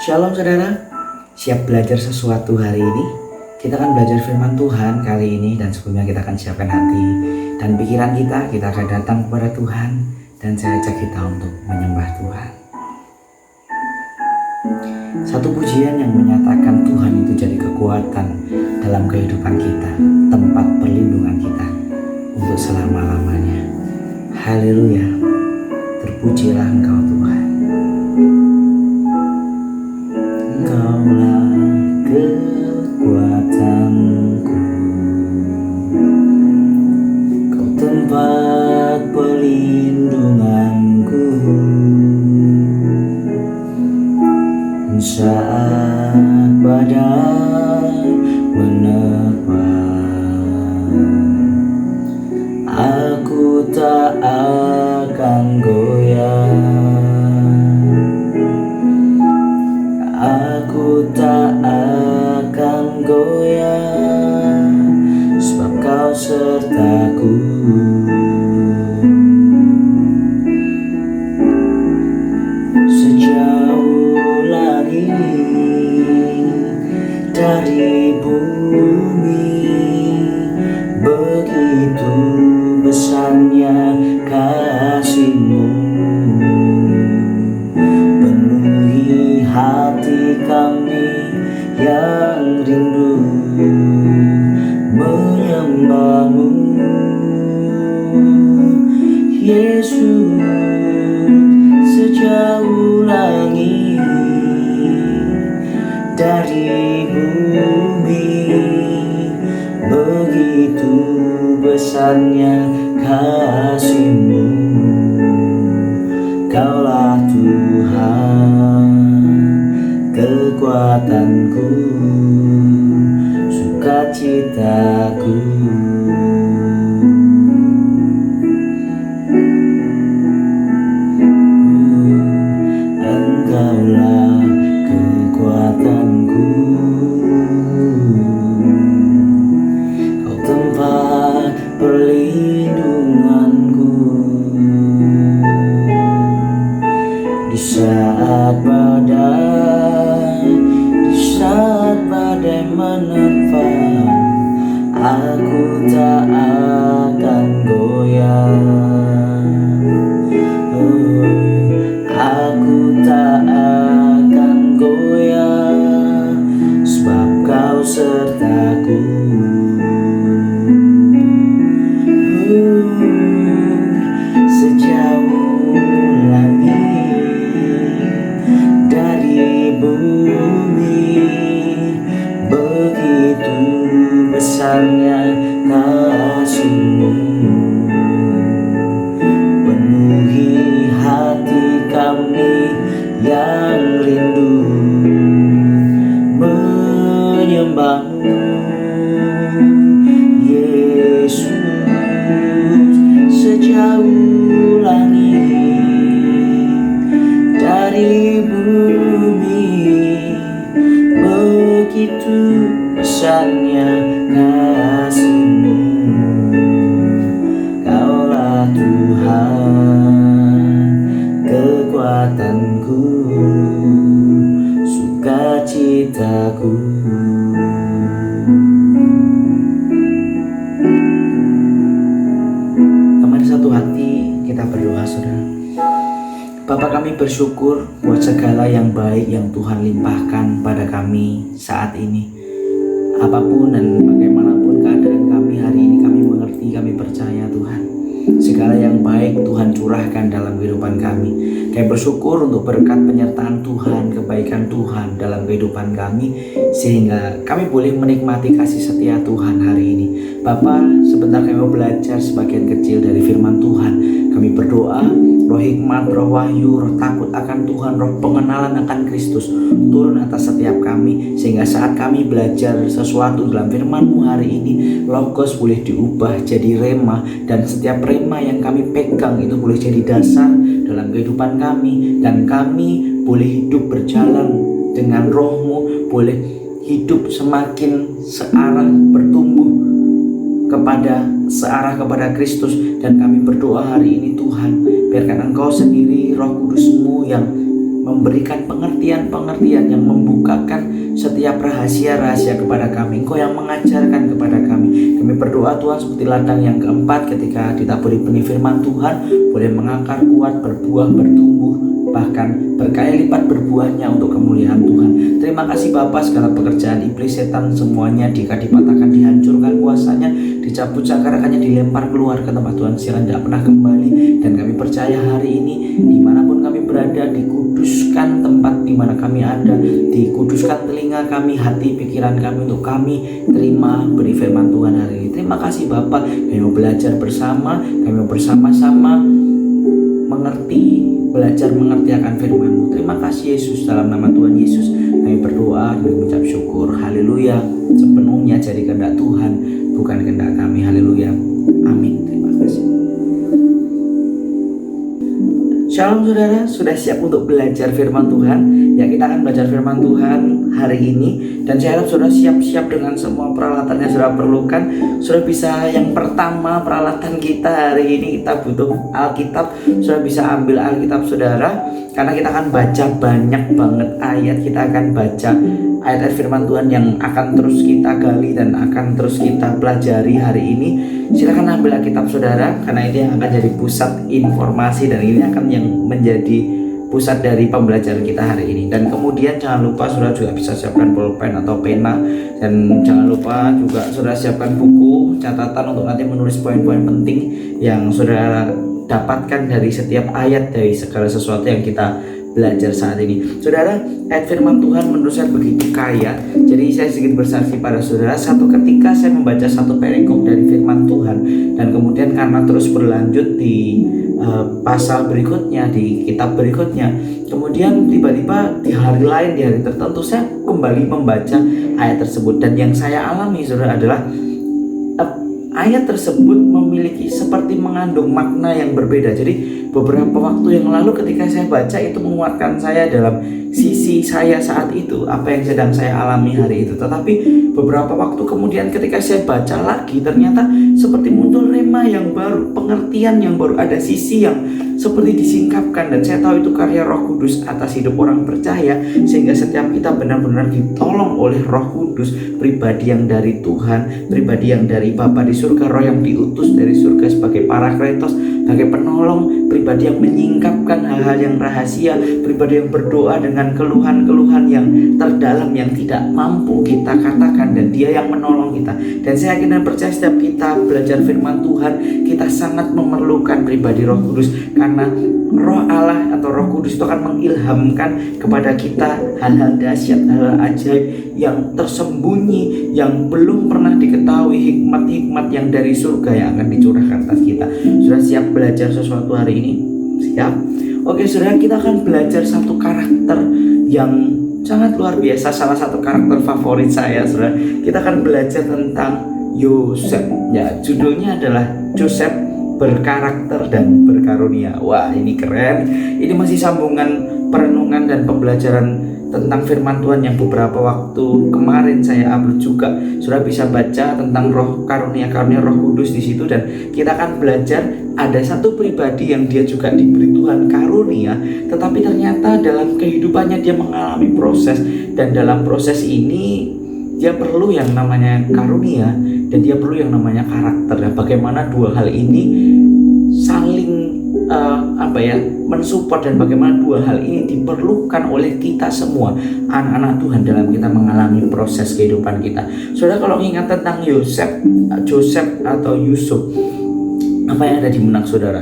Shalom saudara, siap belajar sesuatu hari ini? Kita akan belajar firman Tuhan kali ini, dan sebelumnya kita akan siapkan hati dan pikiran kita. Kita akan datang kepada Tuhan dan saya ajak kita untuk menyembah Tuhan. Satu pujian yang menyatakan Tuhan itu jadi kekuatan dalam kehidupan kita, tempat perlindungan kita untuk selama-lamanya. Haleluya, terpujilah Engkau Tuhan. Engkaulah kekuatanku, Kau tempat perlindunganku. Saat badai menerpa, aku tak akan goyah. Aku tak akan goyah, sebab Kau sertaku. Sejauh langit dari bumi, begitu besarnya kasih-Mu. Penuhi hati kami yang rindu menyembah-Mu, Yesus. Sejauh langit dari bumi, begitu besarnya kasih-Mu. Kaulah Tuhan, kekuatanku, sukacitaku. Engkaulah kekuatanku, Kau tempat perlindunganku. Di saat badai menerpa, aku tak akan goyah. Aku tak akan goyah, sebab Kau sertaku. Sejauh langit dari bumi, begitu besarnya kasih-Mu. Penuhi hati kami yang rindu menyembah-Mu, Yesus. Sejauh langit dari bumi, begitu besarnya kasih-Mu. Kaulah Tuhan, kekuatanku, sukacitaku. Mari satu hati kita berdoa, saudara. Bapa, kami bersyukur buat segala yang baik yang Tuhan limpahkan pada kami saat ini. Apapun dan bagaimanapun keadaan kami hari ini, kami mengerti, kami percaya Tuhan, segala yang baik Tuhan curahkan dalam kehidupan kami. Kami bersyukur untuk berkat penyertaan Tuhan, kebaikan Tuhan dalam kehidupan kami, sehingga kami boleh menikmati kasih setia Tuhan hari ini. Bapa, sebentar kami mau belajar sebagian kecil dari firman Tuhan. Kami berdoa, roh hikmat, roh wahyu, roh takut akan Tuhan, roh pengenalan akan Kristus turun atas setiap kami, sehingga saat kami belajar sesuatu dalam firman-Mu hari ini, logos boleh diubah jadi rema, dan setiap rema yang kami pegang itu boleh jadi dasar dalam kehidupan kami, dan kami boleh hidup berjalan dengan roh-Mu, boleh hidup semakin searah, bertumbuh searah kepada Kristus. Dan kami berdoa hari ini Tuhan, biarkan Engkau sendiri, Roh Kudus-Mu yang memberikan pengertian-pengertian yang membukakan setiap rahasia-rahasia kepada kami. Engkau yang mengajarkan kepada kami. Kami berdoa Tuhan seperti ladang yang keempat, ketika ditaburi benih firman Tuhan boleh mengakar kuat, berbuah, bertumbuh, bahkan berkali lipat berbuahnya untuk kemuliaan Tuhan. Terima kasih Bapa, segala pekerjaan iblis, setan, semuanya dipatahkan, dihancurkan kuasanya, dicabut cakarakannya, dilempar keluar ke tempat Tuhan siaran tidak pernah kembali. Dan kami percaya hari ini dimanapun kami berada, dikuduskan tempat dimana kami ada, dikuduskan telinga kami, hati, pikiran kami untuk kami terima beri firman Tuhan hari ini. Terima kasih Bapa, kami mau belajar bersama, kami mau bersama-sama belajar mengerti akan firman-Mu. Terima kasih Yesus, dalam nama Tuhan Yesus kami berdoa dan mengucap syukur. Haleluya. Sepenuhnya jadi kehendak Tuhan, bukan kehendak kami. Haleluya. Amin. Terima kasih. Shalom saudara, sudah siap untuk belajar firman Tuhan? Ya, kita akan belajar firman Tuhan hari ini. Dan saya harap saudara siap-siap dengan semua peralatan yang saudara perlukan. Saudara bisa, yang pertama peralatan kita hari ini, kita butuh Alkitab. Saudara bisa ambil Alkitab saudara, karena kita akan baca banyak banget ayat. Kita akan baca ayat-ayat firman Tuhan yang akan terus kita gali dan akan terus kita pelajari hari ini. Silakan ambil Alkitab saudara, karena ini yang akan jadi pusat informasi dan ini akan yang menjadi pusat dari pembelajaran kita hari ini. Dan kemudian jangan lupa saudara juga bisa siapkan pulpen atau pena, dan jangan lupa juga saudara siapkan buku catatan untuk nanti menulis poin-poin penting yang saudara dapatkan dari setiap ayat, dari segala sesuatu yang kita belajar saat ini. Saudara, ayat firman Tuhan menurut saya begitu kaya. Jadi saya sedikit bersaksi pada saudara, satu ketika saya membaca satu perikop dari firman Tuhan, dan kemudian karena terus berlanjut di pasal berikutnya, di kitab berikutnya, kemudian tiba-tiba di hari lain, di hari tertentu saya kembali membaca ayat tersebut. Dan yang saya alami saudara adalah ayat tersebut memiliki seperti mengandung makna yang berbeda. Jadi beberapa waktu yang lalu ketika saya baca, itu menguatkan saya dalam sisi saya saat itu, apa yang sedang saya alami hari itu. Tetapi beberapa waktu kemudian ketika saya baca lagi, ternyata seperti muncul rema yang baru, pengertian yang baru, ada sisi yang seperti disingkapkan. Dan saya tahu itu karya Roh Kudus atas hidup orang percaya, sehingga setiap kita benar-benar ditolong oleh Roh Kudus, pribadi yang dari Tuhan, pribadi yang dari Bapa di surga, Roh yang diutus dari surga sebagai parakletos, sebagai penolong, pribadi yang menyingkapkan hal-hal yang rahasia, pribadi yang berdoa dengan keluhan-keluhan yang terdalam yang tidak mampu kita katakan, dan Dia yang menolong kita. Dan saya yakin dan percaya setiap kita belajar firman Tuhan, kita sangat memerlukan pribadi Roh Kudus, karena Roh Allah atau Roh Kudus itu akan mengilhamkan kepada kita hal-hal dahsyat, hal-hal ajaib yang tersembunyi, yang belum pernah diketahui, hikmat-hikmat yang dari surga yang akan dicurahkan atas kita. Sudah siap belajar sesuatu hari ini? Siap? Oke saudara, kita akan belajar satu karakter yang sangat luar biasa, salah satu karakter favorit saya saudara. Kita akan belajar tentang Yosef. Ya, judulnya adalah Yosef berkarakter dan berkarunia. Wah, ini keren. Ini masih sambungan perenungan dan pembelajaran tentang firman Tuhan yang beberapa waktu kemarin saya upload juga. Sudah bisa baca tentang roh karunia Roh Kudus di situ, dan kita akan belajar ada satu pribadi yang dia juga diberi Tuhan karunia, tetapi ternyata dalam kehidupannya dia mengalami proses, dan dalam proses ini dia perlu yang namanya karunia dan dia perlu yang namanya karakter. Dan bagaimana dua hal ini saling mensupport, dan bagaimana dua hal ini diperlukan oleh kita semua anak-anak Tuhan dalam kita mengalami proses kehidupan kita. Saudara, kalau ingat tentang Joseph atau Yusuf, apa yang ada di benak saudara?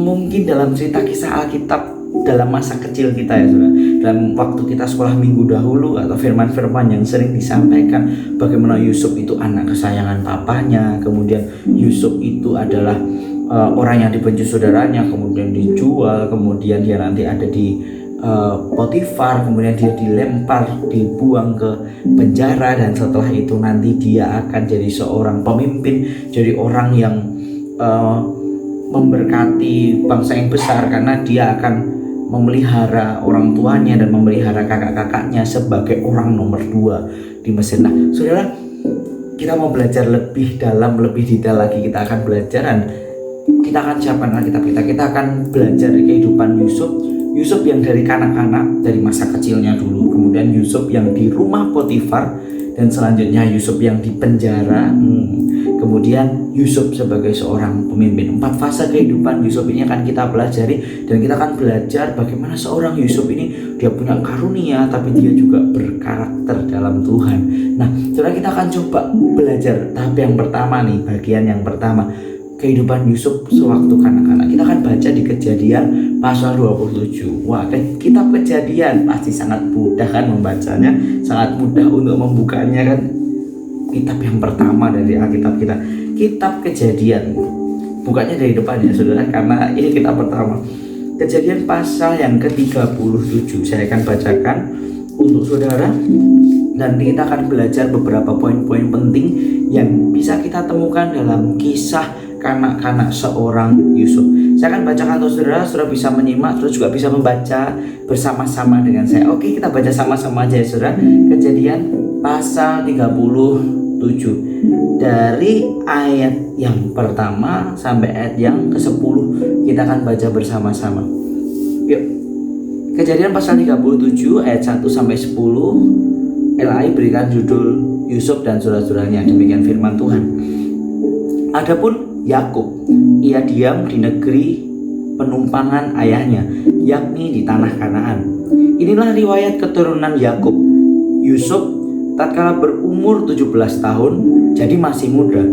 Mungkin dalam cerita kisah Alkitab dalam masa kecil kita ya saudara, dalam waktu kita sekolah minggu dahulu, atau firman-firman yang sering disampaikan bagaimana Yusuf itu anak kesayangan papanya, kemudian Yusuf itu adalah orang yang dibenci saudaranya, kemudian dijual, kemudian dia nanti ada di Potifar, kemudian dia dilempar, dibuang ke penjara, dan setelah itu nanti dia akan jadi seorang pemimpin, jadi orang yang memberkati bangsa yang besar, karena dia akan memelihara orang tuanya dan memelihara kakak-kakaknya sebagai orang nomor 2 di Mesir. Nah saudara, kita mau belajar lebih dalam, lebih detail lagi. Kita akan belajar dan kita akan siapkan Alkitab kita akan belajar kehidupan Yusuf Yusuf yang dari kanak-kanak, dari masa kecilnya dulu, kemudian Yusuf yang di rumah Potifar, dan selanjutnya Yusuf yang di penjara, kemudian Yusuf sebagai seorang pemimpin. 4 fase kehidupan Yusuf ini akan kita pelajari, dan kita akan belajar bagaimana seorang Yusuf ini dia punya karunia tapi dia juga berkarakter dalam Tuhan. Nah, saudara, kita akan coba belajar tahap yang pertama nih, bagian yang pertama, kehidupan Yusuf sewaktu kanak-kanak. Kita akan baca di Kejadian pasal 27. Wah, kitab Kejadian pasti sangat mudah kan membacanya, sangat mudah untuk membukanya kan. Kitab yang pertama dari Alkitab kita, kitab Kejadian. Bukanya dari depan ya saudara, karena ini kitab pertama. Kejadian pasal yang ke-37. Saya akan bacakan untuk saudara, dan kita akan belajar beberapa poin-poin penting yang bisa kita temukan dalam kisah kanak-kanak seorang Yusuf. Saya akan bacakan untuk saudara, saudara bisa menyimak, terus juga bisa membaca bersama-sama dengan saya. Oke, kita baca sama-sama aja ya saudara. Kejadian pasal 37 dari ayat yang pertama sampai ayat yang ke-10 kita akan baca bersama-sama. Yuk. Kejadian pasal 37 ayat 1 sampai 10. LAI berikan judul Yusuf dan saudara-saudaranya. Demikian firman Tuhan. Adapun Yakub, ia diam di negeri penumpangan ayahnya, yakni di tanah Kanaan. Inilah riwayat keturunan Yakub. Yusuf tatkala berumur 17 tahun, jadi masih muda,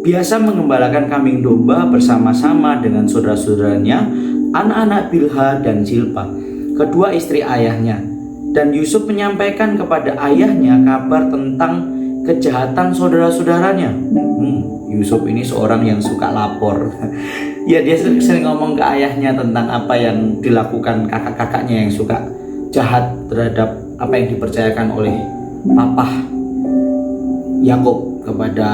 biasa mengembalakan kambing domba bersama-sama dengan saudara-saudaranya, anak-anak Bilha dan Zilpa, kedua istri ayahnya. Dan Yusuf menyampaikan kepada ayahnya kabar tentang kejahatan saudara-saudaranya. Yusuf ini seorang yang suka lapor. Ya, dia sering ngomong ke ayahnya tentang apa yang dilakukan kakak-kakaknya yang suka jahat terhadap apa yang dipercayakan oleh papa Yakub kepada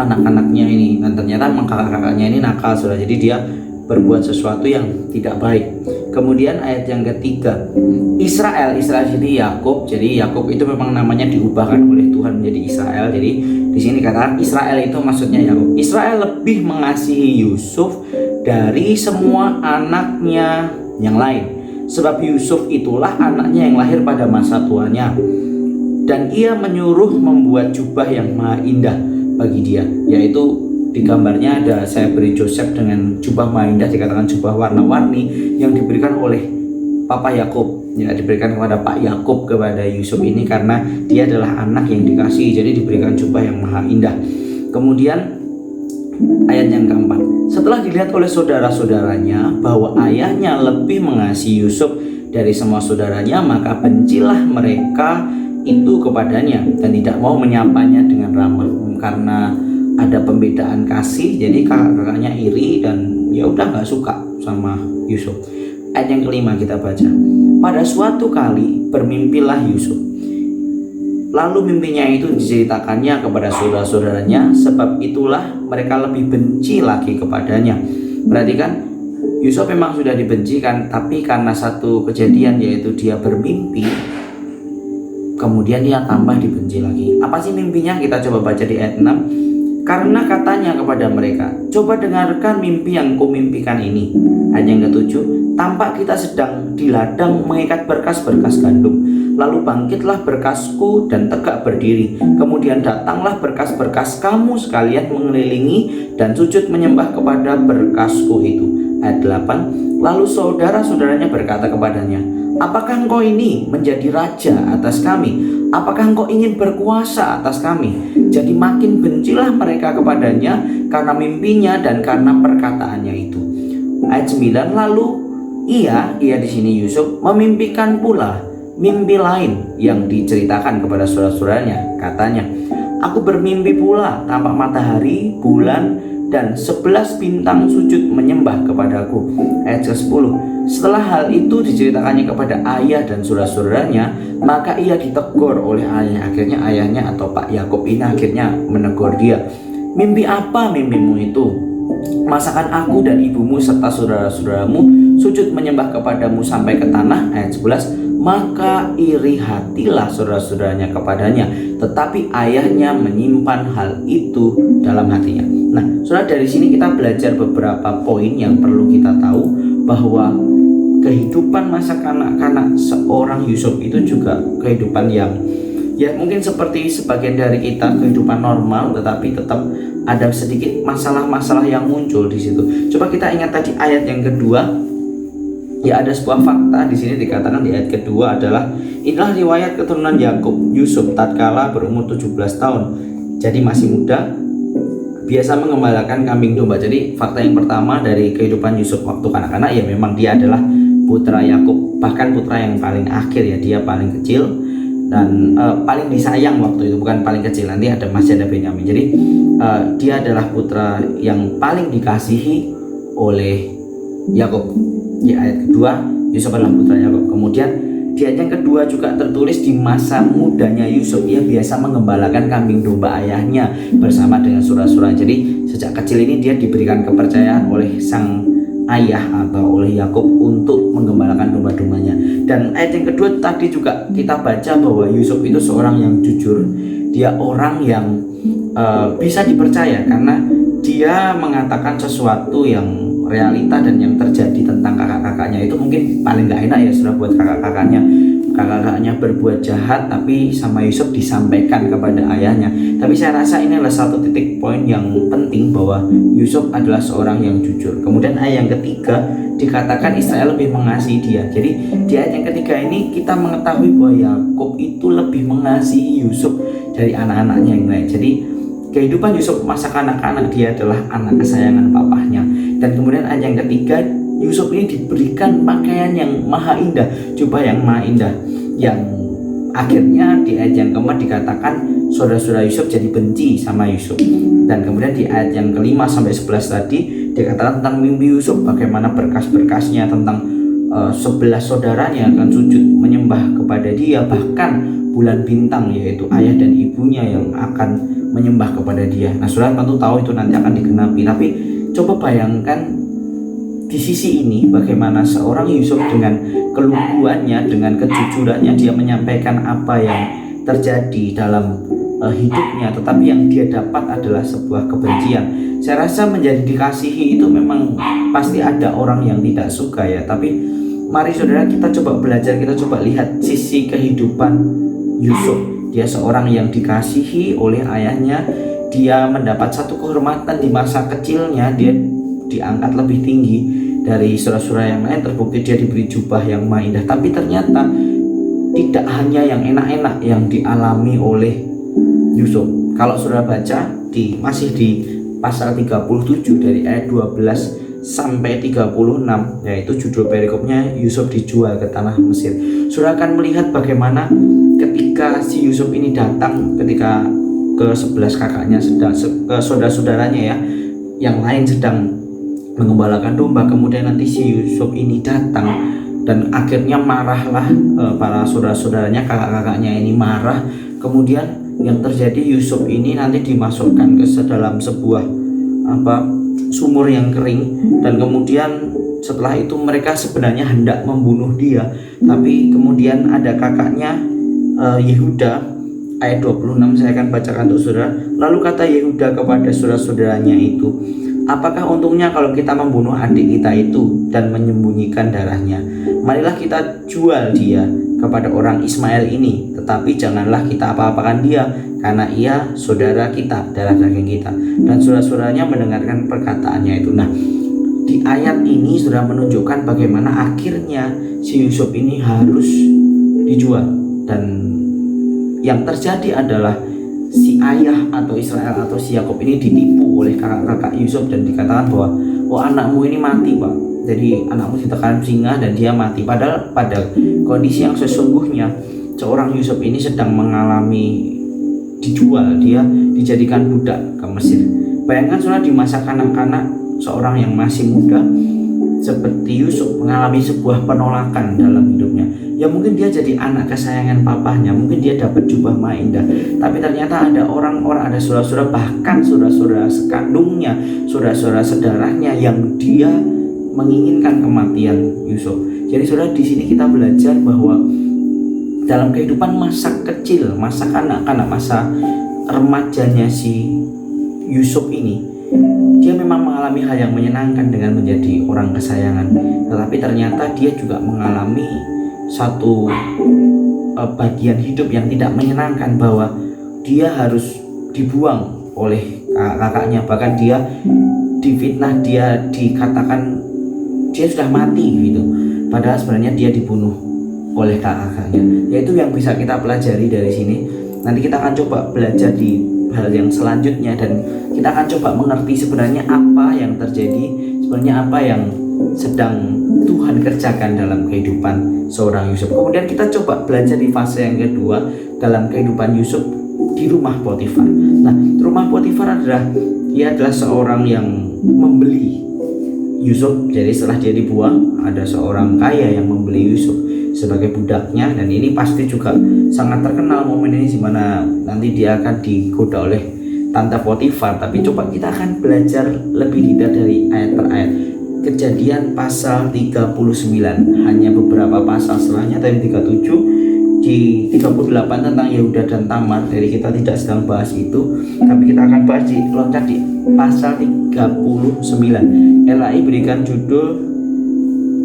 anak-anaknya ini. Dan ternyata kakak-kakaknya ini nakal, saudara. Jadi dia berbuat sesuatu yang tidak baik. Kemudian ayat yang ketiga, Israel jadi Yakub. Jadi Yakub itu memang namanya diubahkan oleh Tuhan menjadi Israel. Jadi di sini katakan Israel itu maksudnya Yakub. Israel lebih mengasihi Yusuf dari semua anaknya yang lain, sebab Yusuf itulah anaknya yang lahir pada masa tuanya. Dan ia menyuruh membuat jubah yang maha indah bagi dia, yaitu di gambarnya ada saya beri Joseph dengan jubah maha indah, dikatakan jubah warna-warni yang diberikan oleh Papa Yakub, ya, diberikan kepada Pak Yakub kepada Yusuf ini karena dia adalah anak yang dikasihi, jadi diberikan jubah yang maha indah. Kemudian ayat yang keempat, setelah dilihat oleh saudara-saudaranya bahwa ayahnya lebih mengasihi Yusuf dari semua saudaranya, maka bencilah mereka itu kepadanya dan tidak mau menyapanya dengan ramah. Karena ada pembedaan kasih, jadi kakak-kakaknya iri dan ya udah nggak suka sama Yusuf. Ayat yang kelima kita baca. Pada suatu kali bermimpilah Yusuf. Lalu mimpinya itu diceritakannya kepada saudara-saudaranya, sebab itulah mereka lebih benci lagi kepadanya. Perhatikan, Yusuf memang sudah dibenci kan, tapi karena satu kejadian yaitu dia bermimpi, kemudian dia tambah dibenci lagi. Apa sih mimpinya? Kita coba baca di ayat 6. Karena katanya kepada mereka, coba dengarkan mimpi yang kumimpikan ini. Ayat yang ke-7, tampak kita sedang di ladang mengikat berkas-berkas gandum. Lalu bangkitlah berkasku dan tegak berdiri. Kemudian datanglah berkas-berkas kamu sekalian mengelilingi dan sujud menyembah kepada berkasku itu. Ayat 8, lalu saudara-saudaranya berkata kepadanya, apakah engkau ini menjadi raja atas kami? Apakah engkau ingin berkuasa atas kami? Jadi makin bencilah mereka kepadanya karena mimpinya dan karena perkataannya itu. Ayat 9, lalu ia di sini Yusuf memimpikan pula mimpi lain yang diceritakan kepada saudara-saudaranya. Katanya, aku bermimpi pula tampak matahari, bulan, dan 11 bintang sujud menyembah kepadaku. Ayat 10, setelah hal itu diceritakannya kepada ayah dan saudara-saudaranya, maka ia ditegur oleh ayah. Akhirnya ayahnya atau Pak Yakub ini akhirnya menegur dia. Mimpi apa mimpimu itu? Masakan aku dan ibumu serta saudara-saudaramu sujud menyembah kepadamu sampai ke tanah. Ayat 11, maka iri hatilah saudara-saudaranya kepadanya, tetapi ayahnya menyimpan hal itu dalam hatinya. Nah, saudara, dari sini kita belajar beberapa poin yang perlu kita tahu, bahwa kehidupan masa kanak-kanak seorang Yusuf itu juga kehidupan yang ya mungkin seperti sebagian dari kita, kehidupan normal, tetapi tetap ada sedikit masalah-masalah yang muncul di situ. Coba kita ingat tadi ayat yang kedua, ya ada sebuah fakta di sini dikatakan di ayat kedua adalah inilah riwayat keturunan Yakub Yusuf tatkala berumur 17 tahun. Jadi masih muda, biasa mengembalakan kambing domba. Jadi fakta yang pertama dari kehidupan Yusuf waktu kanak-kanak ya memang dia adalah putra Yakub, bahkan putra yang paling akhir ya, dia paling kecil dan paling disayang waktu itu, bukan paling kecil, nanti masih ada Benyamin. Jadi dia adalah putra yang paling dikasihi oleh Yakub. Di ayat kedua Yusuf adalah putra Yakub. Kemudian di ayat yang kedua juga tertulis di masa mudanya Yusuf ia biasa mengembalakan kambing domba ayahnya bersama dengan saudara-saudara. Jadi sejak kecil ini dia diberikan kepercayaan oleh sang ayah atau oleh Yakub untuk menggembalakan domba-dombanya. Dan ayat yang kedua tadi juga kita baca bahwa Yusuf itu seorang yang jujur. Dia orang yang bisa dipercaya karena dia mengatakan sesuatu yang realita dan yang terjadi tentang kakak-kakaknya. Itu mungkin paling gak enak ya sudah buat kakak-kakaknya berbuat jahat, tapi sama Yusuf disampaikan kepada ayahnya. Tapi saya rasa ini adalah satu titik poin yang penting bahwa Yusuf adalah seorang yang jujur. Kemudian ayat yang ketiga dikatakan Israel lebih mengasihi dia. Jadi di ayat yang ketiga ini kita mengetahui bahwa Yakub itu lebih mengasihi Yusuf dari anak-anaknya yang lain. Jadi kehidupan Yusuf masa kanak-kanak, dia adalah anak kesayangan papahnya. Dan kemudian ayat yang ketiga, Yusuf ini diberikan pakaian yang maha indah, jubah yang maha indah, yang akhirnya di ayat yang keempat dikatakan saudara-saudara Yusuf jadi benci sama Yusuf. Dan kemudian di ayat yang kelima sampai 11 tadi dikatakan tentang mimpi Yusuf, bagaimana berkas-berkasnya tentang 11 saudaranya akan sujud menyembah kepada dia, bahkan bulan bintang yaitu ayah dan ibunya yang akan menyembah kepada dia. Nah, saudara tentu tahu itu nanti akan digenapi, tapi coba bayangkan di sisi ini bagaimana seorang Yusuf dengan keluguannya, dengan kejujurannya dia menyampaikan apa yang terjadi dalam hidupnya, tetapi yang dia dapat adalah sebuah kebencian. Saya rasa menjadi dikasihi itu memang pasti ada orang yang tidak suka ya, tapi mari saudara kita coba belajar, kita coba lihat sisi kehidupan Yusuf. Dia seorang yang dikasihi oleh ayahnya, dia mendapat satu kehormatan di masa kecilnya, dia diangkat lebih tinggi dari saudara-saudara yang lain, terbukti dia diberi jubah yang maha indah. Tapi ternyata tidak hanya yang enak-enak yang dialami oleh Yusuf. Kalau saudara baca masih di pasal 37 dari ayat 12 sampai 36, yaitu judul perikopnya Yusuf dijual ke tanah Mesir. Saudara akan melihat bagaimana ketika si Yusuf ini datang, ketika ke 11 kakaknya ke saudara-saudaranya ya, yang lain sedang mengembalakan domba, kemudian nanti si Yusuf ini datang dan akhirnya marahlah para saudara-saudaranya, kakak-kakaknya ini marah. Kemudian yang terjadi, Yusuf ini nanti dimasukkan ke dalam sebuah sumur yang kering, dan kemudian setelah itu mereka sebenarnya hendak membunuh dia, tapi kemudian ada kakaknya Yehuda, ayat 26 saya akan bacakan untuk saudara. Lalu kata Yehuda kepada saudara-saudaranya itu, apakah untungnya kalau kita membunuh adik kita itu dan menyembunyikan darahnya? Marilah kita jual dia kepada orang Ismail ini, tetapi janganlah kita apa-apakan dia, karena ia saudara kita, darah daging kita. Dan saudara-saudaranya mendengarkan perkataannya itu. Nah, di ayat ini sudah menunjukkan bagaimana akhirnya si Yusuf ini harus dijual. Dan yang terjadi adalah si ayah atau Israel atau si Yakub ini ditipu oleh kakak-kakak Yusuf dan dikatakan bahwa anakmu ini mati, Pak. Jadi anakmu ditekan singa dan dia mati. Padahal pada kondisi yang sesungguhnya seorang Yusuf ini sedang mengalami dijual, dia dijadikan budak ke Mesir. Bayangkan saudara, di masa kanak-kanak seorang yang masih muda seperti Yusuf mengalami sebuah penolakan dalam hidupnya. Ya mungkin dia jadi anak kesayangan papahnya, mungkin dia dapat jubah maha indah, tapi ternyata ada orang-orang, ada saudara-saudara, bahkan saudara-saudara sekandungnya, saudara-saudara sedarahnya yang dia menginginkan kematian Yusuf. Jadi saudara, di sini kita belajar bahwa dalam kehidupan masa kecil, masa kanak-kanak, masa remajanya si Yusuf ini, dia memang memang mengalami hal yang menyenangkan dengan menjadi orang kesayangan, tetapi ternyata dia juga mengalami satu bagian hidup yang tidak menyenangkan, bahwa dia harus dibuang oleh kakaknya. Bahkan dia difitnah, dia dikatakan dia sudah mati gitu, padahal sebenarnya dia dibunuh oleh kakaknya. Yaitu yang bisa kita pelajari dari sini. Nanti kita akan coba belajar di hal yang selanjutnya, dan kita akan coba mengerti sebenarnya apa yang terjadi, sebenarnya apa yang sedang Tuhan kerjakan dalam kehidupan seorang Yusuf. Kemudian kita coba belajar di fase yang kedua dalam kehidupan Yusuf di rumah Potifar. Nah, rumah Potifar dia adalah seorang yang membeli Yusuf. Jadi setelah dia dibuang, ada seorang kaya yang membeli Yusuf sebagai budaknya, dan ini pasti juga sangat terkenal momen ini, di mana nanti dia akan digoda oleh tante Potifar. Tapi coba kita akan belajar lebih detail dari ayat per ayat. Kejadian pasal 39, hanya beberapa pasal setelahnya dari 37, di 38 tentang Yehuda dan Tamar. Jadi kita tidak sedang bahas itu, tapi kita akan bahas loncat di pasal 39. LAI berikan judul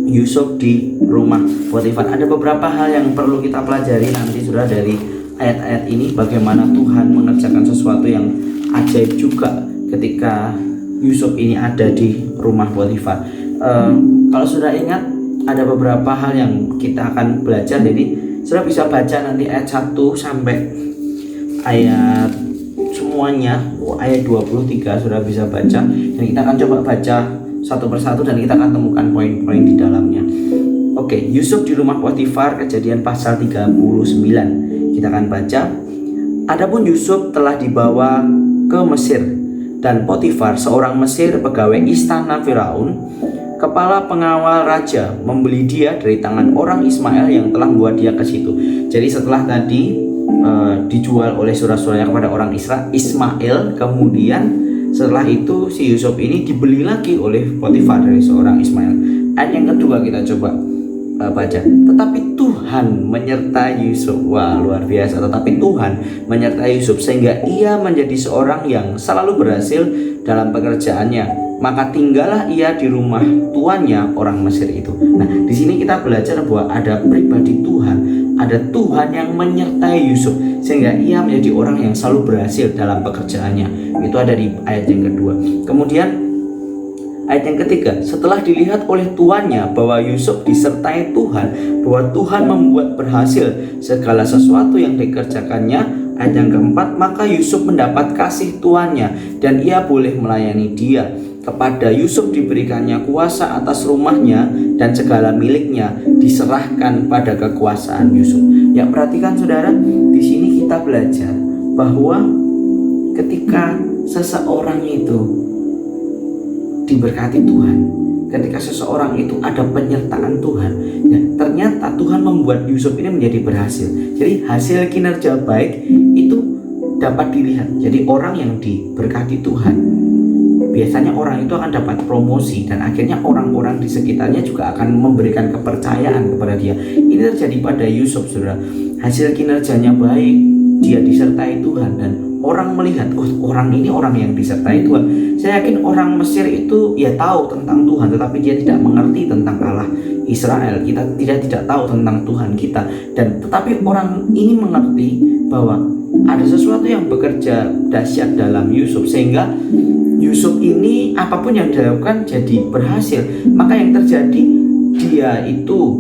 Yusuf di rumah Potifar. Ada beberapa hal yang perlu kita pelajari nanti sudah dari ayat-ayat ini, bagaimana Tuhan mengerjakan sesuatu yang ajaib juga ketika Yusuf ini ada di rumah Potifar. Kalau sudah ingat, ada beberapa hal yang kita akan belajar. Jadi sudah bisa baca nanti ayat 1 sampai ayat semuanya, ayat 23 sudah bisa baca, dan kita akan coba baca satu persatu dan kita akan temukan poin-poin di dalamnya. Oke, Yusuf di rumah Potifar, Kejadian pasal 39. Kita akan baca. Adapun Yusuf telah dibawa ke Mesir, dan Potifar, seorang Mesir, pegawai istana Firaun, kepala pengawal raja, membeli dia dari tangan orang Ismail yang telah membawa dia ke situ. Jadi setelah tadi dijual oleh saudara-saudaranya kepada orang Ismail, kemudian setelah itu si Yusuf ini dibeli lagi oleh Potifar dari seorang Ismail. Ayat yang kedua kita coba baca. Tetapi Tuhan menyertai Yusuf. Wah, luar biasa. Tetapi Tuhan menyertai Yusuf sehingga ia menjadi seorang yang selalu berhasil dalam pekerjaannya. Maka tinggallah ia di rumah tuannya orang Mesir itu. Nah, di sini kita belajar bahwa ada pribadi Tuhan, ada Tuhan yang menyertai Yusuf sehingga ia menjadi orang yang selalu berhasil dalam pekerjaannya. Itu ada di ayat yang kedua. Kemudian ayat yang ketiga, setelah dilihat oleh tuannya bahwa Yusuf disertai Tuhan, bahwa Tuhan membuat berhasil segala sesuatu yang dikerjakannya. Ayat yang keempat, maka Yusuf mendapat kasih tuannya dan ia boleh melayani dia. Kepada Yusuf diberikannya kuasa atas rumahnya dan segala miliknya diserahkan pada kekuasaan Yusuf. Ya, perhatikan saudara, di sini kita belajar bahwa ketika seseorang itu diberkati Tuhan, ketika seseorang itu ada penyertaan Tuhan, ya, ternyata Tuhan membuat Yusuf ini menjadi berhasil. Jadi hasil kinerja baik itu dapat dilihat. Jadi orang yang diberkati Tuhan, biasanya orang itu akan dapat promosi, dan akhirnya orang-orang di sekitarnya juga akan memberikan kepercayaan kepada dia. Ini terjadi pada Yusuf, saudara. Hasil kinerjanya baik, dia disertai Tuhan, dan orang melihat, oh, orang ini orang yang disertai Tuhan. Saya yakin orang Mesir itu ya tahu tentang Tuhan, tetapi dia tidak mengerti tentang Allah Israel. Kita tidak tahu tentang Tuhan kita, dan tetapi orang ini mengerti bahwa ada sesuatu yang bekerja dahsyat dalam Yusuf, sehingga Yusuf ini apapun yang dilakukan jadi berhasil. Maka yang terjadi, dia itu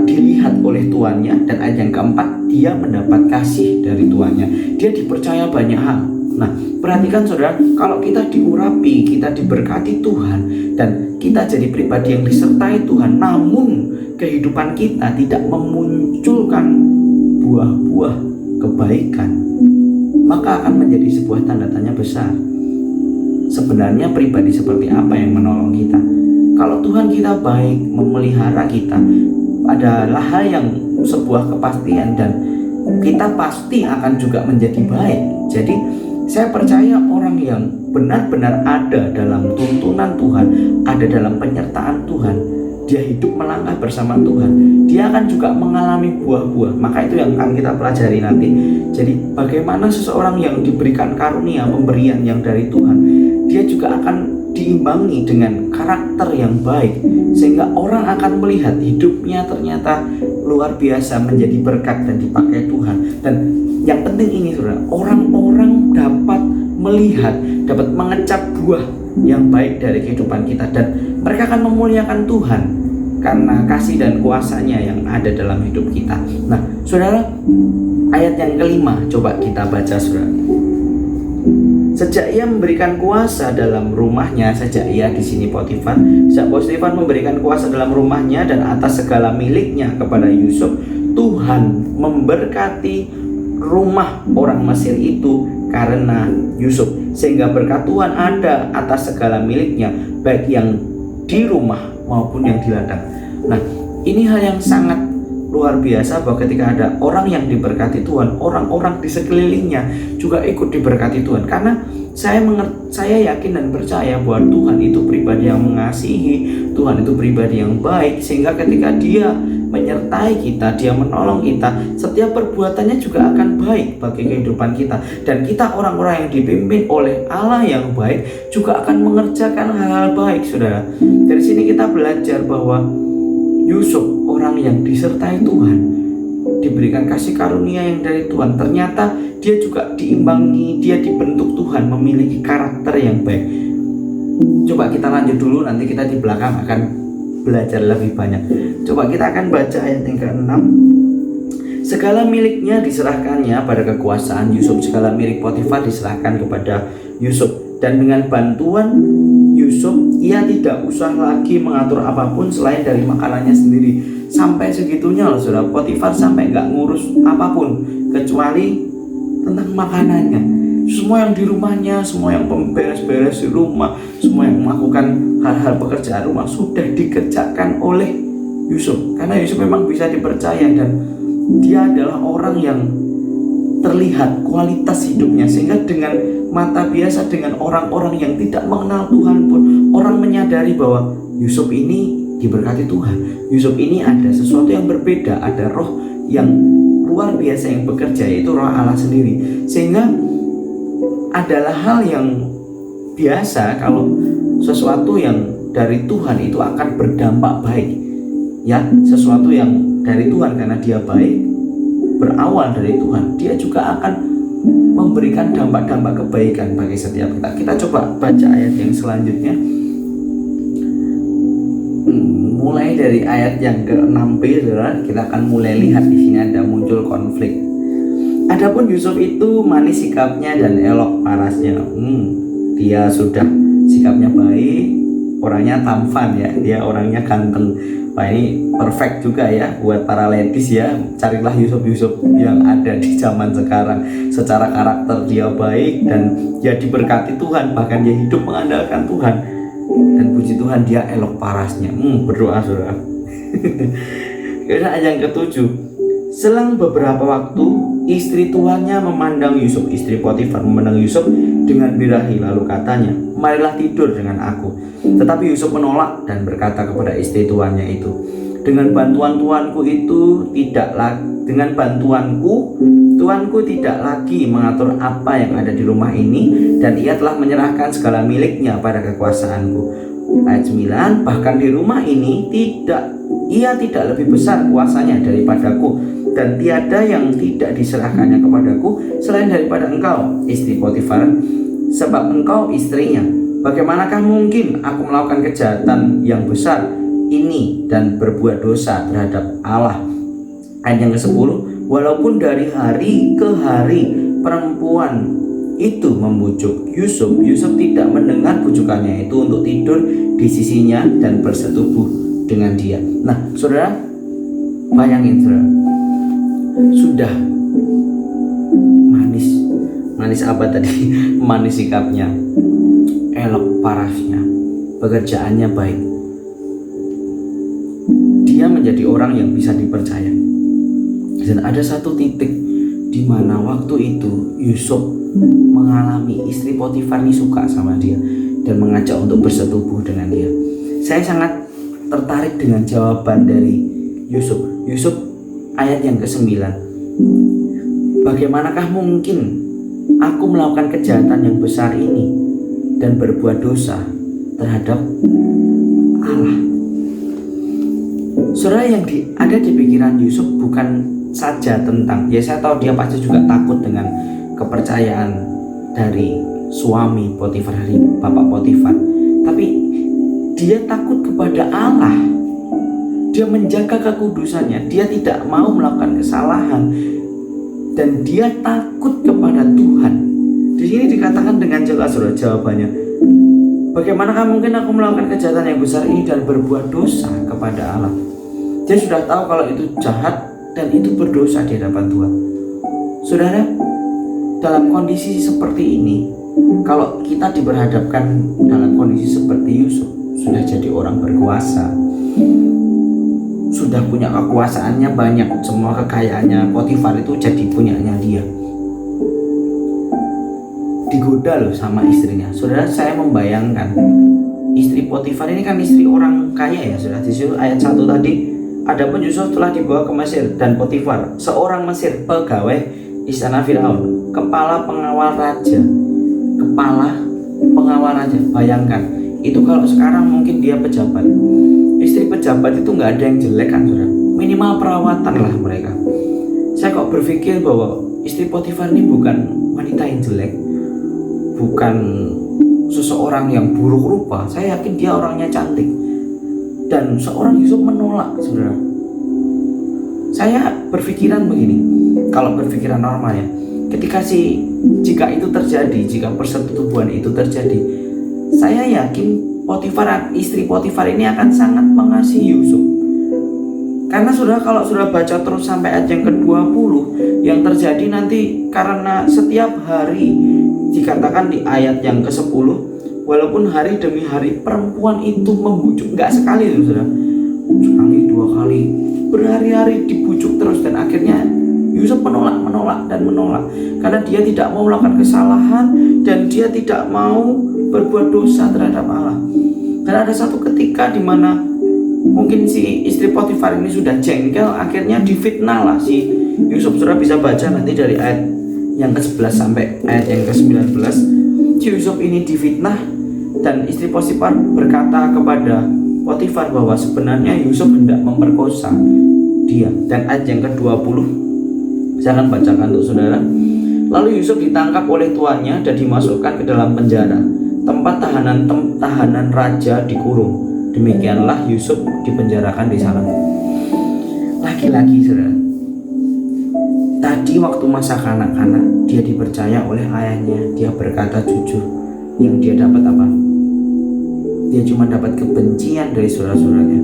dilihat oleh tuannya, dan ayat yang keempat, dia mendapat kasih dari tuannya. Dia dipercaya banyak hal. Nah, perhatikan saudara, kalau kita diurapi, kita diberkati Tuhan, dan kita jadi pribadi yang disertai Tuhan, namun kehidupan kita tidak memunculkan buah-buah kebaikan, maka akan menjadi sebuah tanda tanya besar. Sebenarnya pribadi seperti apa yang menolong kita? Kalau Tuhan kita baik, memelihara kita, adalah hal yang sebuah kepastian, dan kita pasti akan juga menjadi baik. Jadi saya percaya orang yang benar-benar ada dalam tuntunan Tuhan, ada dalam penyertaan Tuhan, dia hidup melangkah bersama Tuhan, dia akan juga mengalami buah-buah. Maka itu yang akan kita pelajari nanti. Jadi bagaimana seseorang yang diberikan karunia pemberian yang dari Tuhan, dia juga akan diimbangi dengan karakter yang baik, sehingga orang akan melihat hidupnya ternyata luar biasa, menjadi berkat dan dipakai Tuhan. Dan yang penting ini saudara, orang-orang dapat melihat, dapat mengecap buah yang baik dari kehidupan kita, dan mereka akan memuliakan Tuhan karena kasih dan kuasanya yang ada dalam hidup kita. Nah saudara, ayat yang kelima coba kita baca saudara. Sejak ia memberikan kuasa dalam rumahnya, sejak ia di sini Potifar memberikan kuasa dalam rumahnya dan atas segala miliknya kepada Yusuf, Tuhan memberkati rumah orang Mesir itu karena Yusuf, sehingga berkat Tuhan ada atas segala miliknya, baik yang di rumah maupun yang di ladang. Nah, ini hal yang sangat luar biasa, bahwa ketika ada orang yang diberkati Tuhan, orang-orang di sekelilingnya juga ikut diberkati Tuhan. Karena saya yakin dan percaya bahwa Tuhan itu pribadi yang mengasihi, Tuhan itu pribadi yang baik, sehingga ketika Dia menyertai kita, Dia menolong kita, setiap perbuatannya juga akan baik bagi kehidupan kita. Dan kita orang-orang yang dipimpin oleh Allah yang baik juga akan mengerjakan hal-hal baik, saudara. Dari sini kita belajar bahwa Yusuf, orang yang disertai Tuhan, diberikan kasih karunia yang dari Tuhan, ternyata dia juga diimbangi, dia dibentuk Tuhan, memiliki karakter yang baik. Coba kita lanjut dulu, nanti kita di belakang akan belajar lebih banyak. Coba kita akan baca ayat yang ke-6. Segala miliknya diserahkannya pada kekuasaan Yusuf, segala milik Potifar diserahkan kepada Yusuf, dan dengan bantuan Yusuf ia tidak usah lagi mengatur apapun selain dari makanannya sendiri. Sampai segitunya loh saudara, Potifar sampai nggak ngurus apapun kecuali tentang makanannya. Semua yang di rumahnya, semua yang pemberes-beres di rumah, semua yang melakukan hal-hal pekerjaan rumah sudah dikerjakan oleh Yusuf. Karena Yusuf memang bisa dipercaya dan dia adalah orang yang terlihat kualitas hidupnya, sehingga dengan mata biasa, dengan orang-orang yang tidak mengenal Tuhan pun, orang menyadari bahwa Yusuf ini diberkati Tuhan. Yusuf ini ada sesuatu yang berbeda, ada roh yang luar biasa yang bekerja, yaitu roh Allah sendiri. Sehingga adalah hal yang biasa kalau sesuatu yang dari Tuhan itu akan berdampak baik. Ya, sesuatu yang dari Tuhan karena dia baik, berawal dari Tuhan, dia juga akan memberikan dampak-dampak kebaikan bagi setiap kita. Kita coba baca ayat yang selanjutnya. Mulai dari ayat yang ke-6b, kita akan mulai lihat di sini ada muncul konflik. Adapun Yusuf itu manis sikapnya dan elok parasnya. Dia sudah sikapnya baik, orangnya tampan ya, dia orangnya ganteng. Wah, ini perfect juga ya buat para ladies ya. Carilah Yusuf-Yusuf yang ada di zaman sekarang. Secara karakter dia baik dan dia diberkati Tuhan, bahkan dia hidup mengandalkan Tuhan. Dan puji Tuhan dia elok parasnya. Berdoa saudara. Kemudian ayat yang ke-7. Selang beberapa waktu, istri tuannya memandang Yusuf, istri Potifar memandang Yusuf dengan birahi, lalu katanya, marilah tidur dengan aku. Tetapi Yusuf menolak dan berkata kepada istri tuannya itu, dengan bantuan tuanku tuanku tidak lagi mengatur apa yang ada di rumah ini, dan ia telah menyerahkan segala miliknya pada kekuasaanku. Ayat 9, bahkan di rumah ini ia tidak lebih besar kuasanya daripadaku, dan tiada yang tidak diserahkannya kepadaku selain daripada engkau, istri Potifar, sebab engkau istrinya. Bagaimanakah mungkin aku melakukan kejahatan yang besar ini dan berbuat dosa terhadap Allah? Ayat yang ke-10, walaupun dari hari ke hari perempuan itu membujuk Yusuf, Yusuf tidak mendengar bujukannya itu untuk tidur di sisinya dan bersetubuh dengan dia. Nah saudara, bayangin saudara, sudah manis apa tadi? Manis sikapnya, elok parasnya, pekerjaannya baik, dia menjadi orang yang bisa dipercaya. Dan ada satu titik di mana waktu itu Yusuf mengalami istri Potifar ini suka sama dia dan mengajak untuk bersetubuh dengan dia. Saya sangat tertarik dengan jawaban dari Yusuf. Yusuf ayat yang ke-9, bagaimanakah mungkin aku melakukan kejahatan yang besar ini dan berbuat dosa terhadap Allah. Saudara, yang ada di pikiran Yusuf bukan saja tentang, ya saya tahu dia pasti juga takut dengan kepercayaan dari suami Potifar, dari bapak Potifar, tapi dia takut kepada Allah. Dia menjaga kekudusannya, dia tidak mau melakukan kesalahan, dan dia takut kepada Tuhan. Di sini dikatakan dengan jelas, saudara, jawabannya. Bagaimanakah mungkin aku melakukan kejahatan yang besar ini dan berbuat dosa kepada Allah? Dia sudah tahu kalau itu jahat dan itu berdosa di hadapan Tuhan. Saudara, dalam kondisi seperti ini, kalau kita diperhadapkan dalam kondisi seperti Yusuf, sudah jadi orang berkuasa, sudah punya kekuasaannya banyak, semua kekayaannya Potifar itu jadi punyanya dia, digoda loh sama istrinya. Saudara, saya membayangkan istri Potifar ini kan istri orang kaya ya, saudara. Di situ ayat 1 tadi, adapun Yusuf telah dibawa ke Mesir, dan Potifar, seorang Mesir, pegawai istana Firaun, kepala pengawal raja. Bayangkan, itu kalau sekarang mungkin dia pejabat. Istri pejabat itu nggak ada yang jelek kan, saudara. Minimal perawatan lah mereka. Saya kok berpikir bahwa istri Potifar ini bukan wanita yang jelek, bukan seseorang yang buruk rupa. Saya yakin dia orangnya cantik. Dan seorang Yusuf menolak, saudara. Saya berpikiran begini, kalau berpikiran normal ya, jika itu terjadi, jika persetubuhan itu terjadi, saya yakin istri Potifar ini akan sangat mengasihi Yusuf. Karena saudara, kalau sudah baca terus sampai ayat yang ke-20, yang terjadi nanti, karena setiap hari dikatakan di ayat yang ke-10, walaupun hari demi hari perempuan itu membujuk, nggak sekali loh saudara, sekali, dua kali, berhari-hari dibujuk terus, dan akhirnya Yusuf menolak karena dia tidak mau melakukan kesalahan dan dia tidak mau berbuat dosa terhadap Allah. Dan ada satu ketika di mana mungkin si istri Potifar ini sudah jengkel, akhirnya difitnah lah si Yusuf. Saudara bisa baca nanti dari ayat yang ke-11 sampai ayat yang ke-19. Si Yusuf ini difitnah, dan istri Potifar berkata kepada Potifar bahwa sebenarnya Yusuf hendak memperkosa dia. Dan ayat yang ke-20 saya akan bacakan untuk saudara. Lalu Yusuf ditangkap oleh tuannya dan dimasukkan ke dalam penjara, tempat tahanan raja dikurung. Demikianlah Yusuf dipenjarakan di sana. Lagi-lagi saudara, tadi waktu masa kanak-kanak dia dipercaya oleh ayahnya, dia berkata jujur. Yang dia dapat apa? Dia cuma dapat kebencian dari saudara-saudaranya.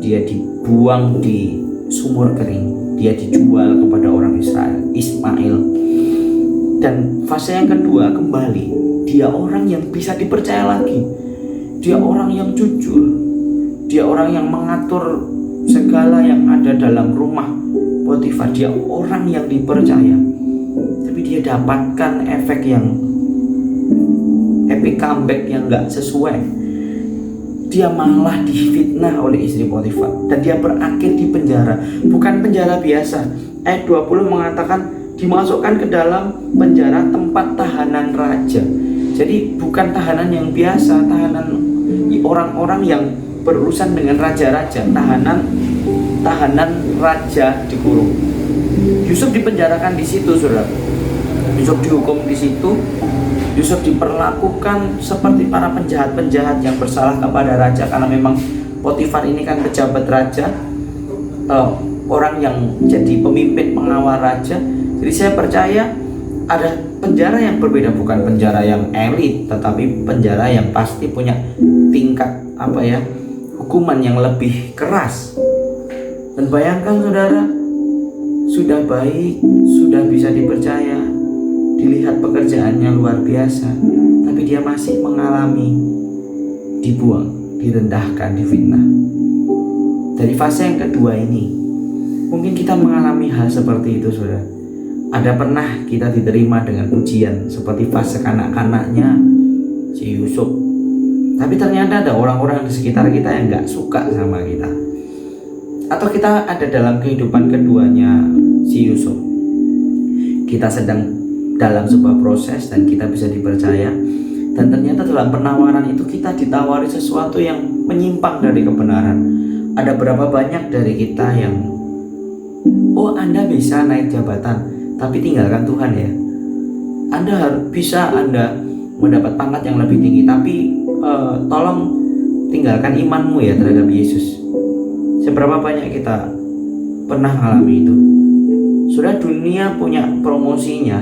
Dia dibuang di sumur kering, dia dijual kepada orang Israel, Ismail. Dan fase yang kedua, kembali dia orang yang bisa dipercaya lagi. Dia orang yang jujur, dia orang yang mengatur segala yang ada dalam rumah Potifar. Dia orang yang dipercaya, tapi dia dapatkan efek yang epic comeback yang gak sesuai. Dia malah difitnah oleh istri Potifar, dan dia berakhir di penjara. Bukan penjara biasa. Ayat 20 mengatakan dimasukkan ke dalam penjara tempat tahanan raja. Jadi bukan tahanan yang biasa, tahanan orang-orang yang berurusan dengan raja-raja. Tahanan raja dikurung. Yusuf dipenjarakan di situ, saudara. Yusuf dihukum di situ. Yusuf diperlakukan seperti para penjahat-penjahat yang bersalah kepada raja, karena memang Potifar ini kan pejabat raja, orang yang jadi pemimpin pengawal raja. Jadi saya percaya ada penjara yang berbeda, bukan penjara yang elit, tetapi penjara yang pasti punya tingkat hukuman yang lebih keras. Dan bayangkan saudara, sudah baik, sudah bisa dipercaya, dilihat pekerjaannya luar biasa, tapi dia masih mengalami dibuang, direndahkan, difitnah. Dari fase yang kedua ini, mungkin kita mengalami hal seperti itu, saudara. Ada pernah kita diterima dengan ujian seperti fase kanak-kanaknya si Yusuf, tapi ternyata ada orang-orang di sekitar kita yang gak suka sama kita. Atau kita ada dalam kehidupan keduanya si Yusuf, kita sedang dalam sebuah proses dan kita bisa dipercaya, Dan ternyata dalam penawaran itu kita ditawari sesuatu yang menyimpang dari kebenaran. Ada berapa banyak dari kita yang, oh Anda bisa naik jabatan, tapi tinggalkan Tuhan ya. Anda bisa mendapat pangkat yang lebih tinggi, tapi tolong tinggalkan imanmu ya terhadap Yesus. Seberapa banyak kita pernah mengalami itu? Sudah, dunia punya promosinya,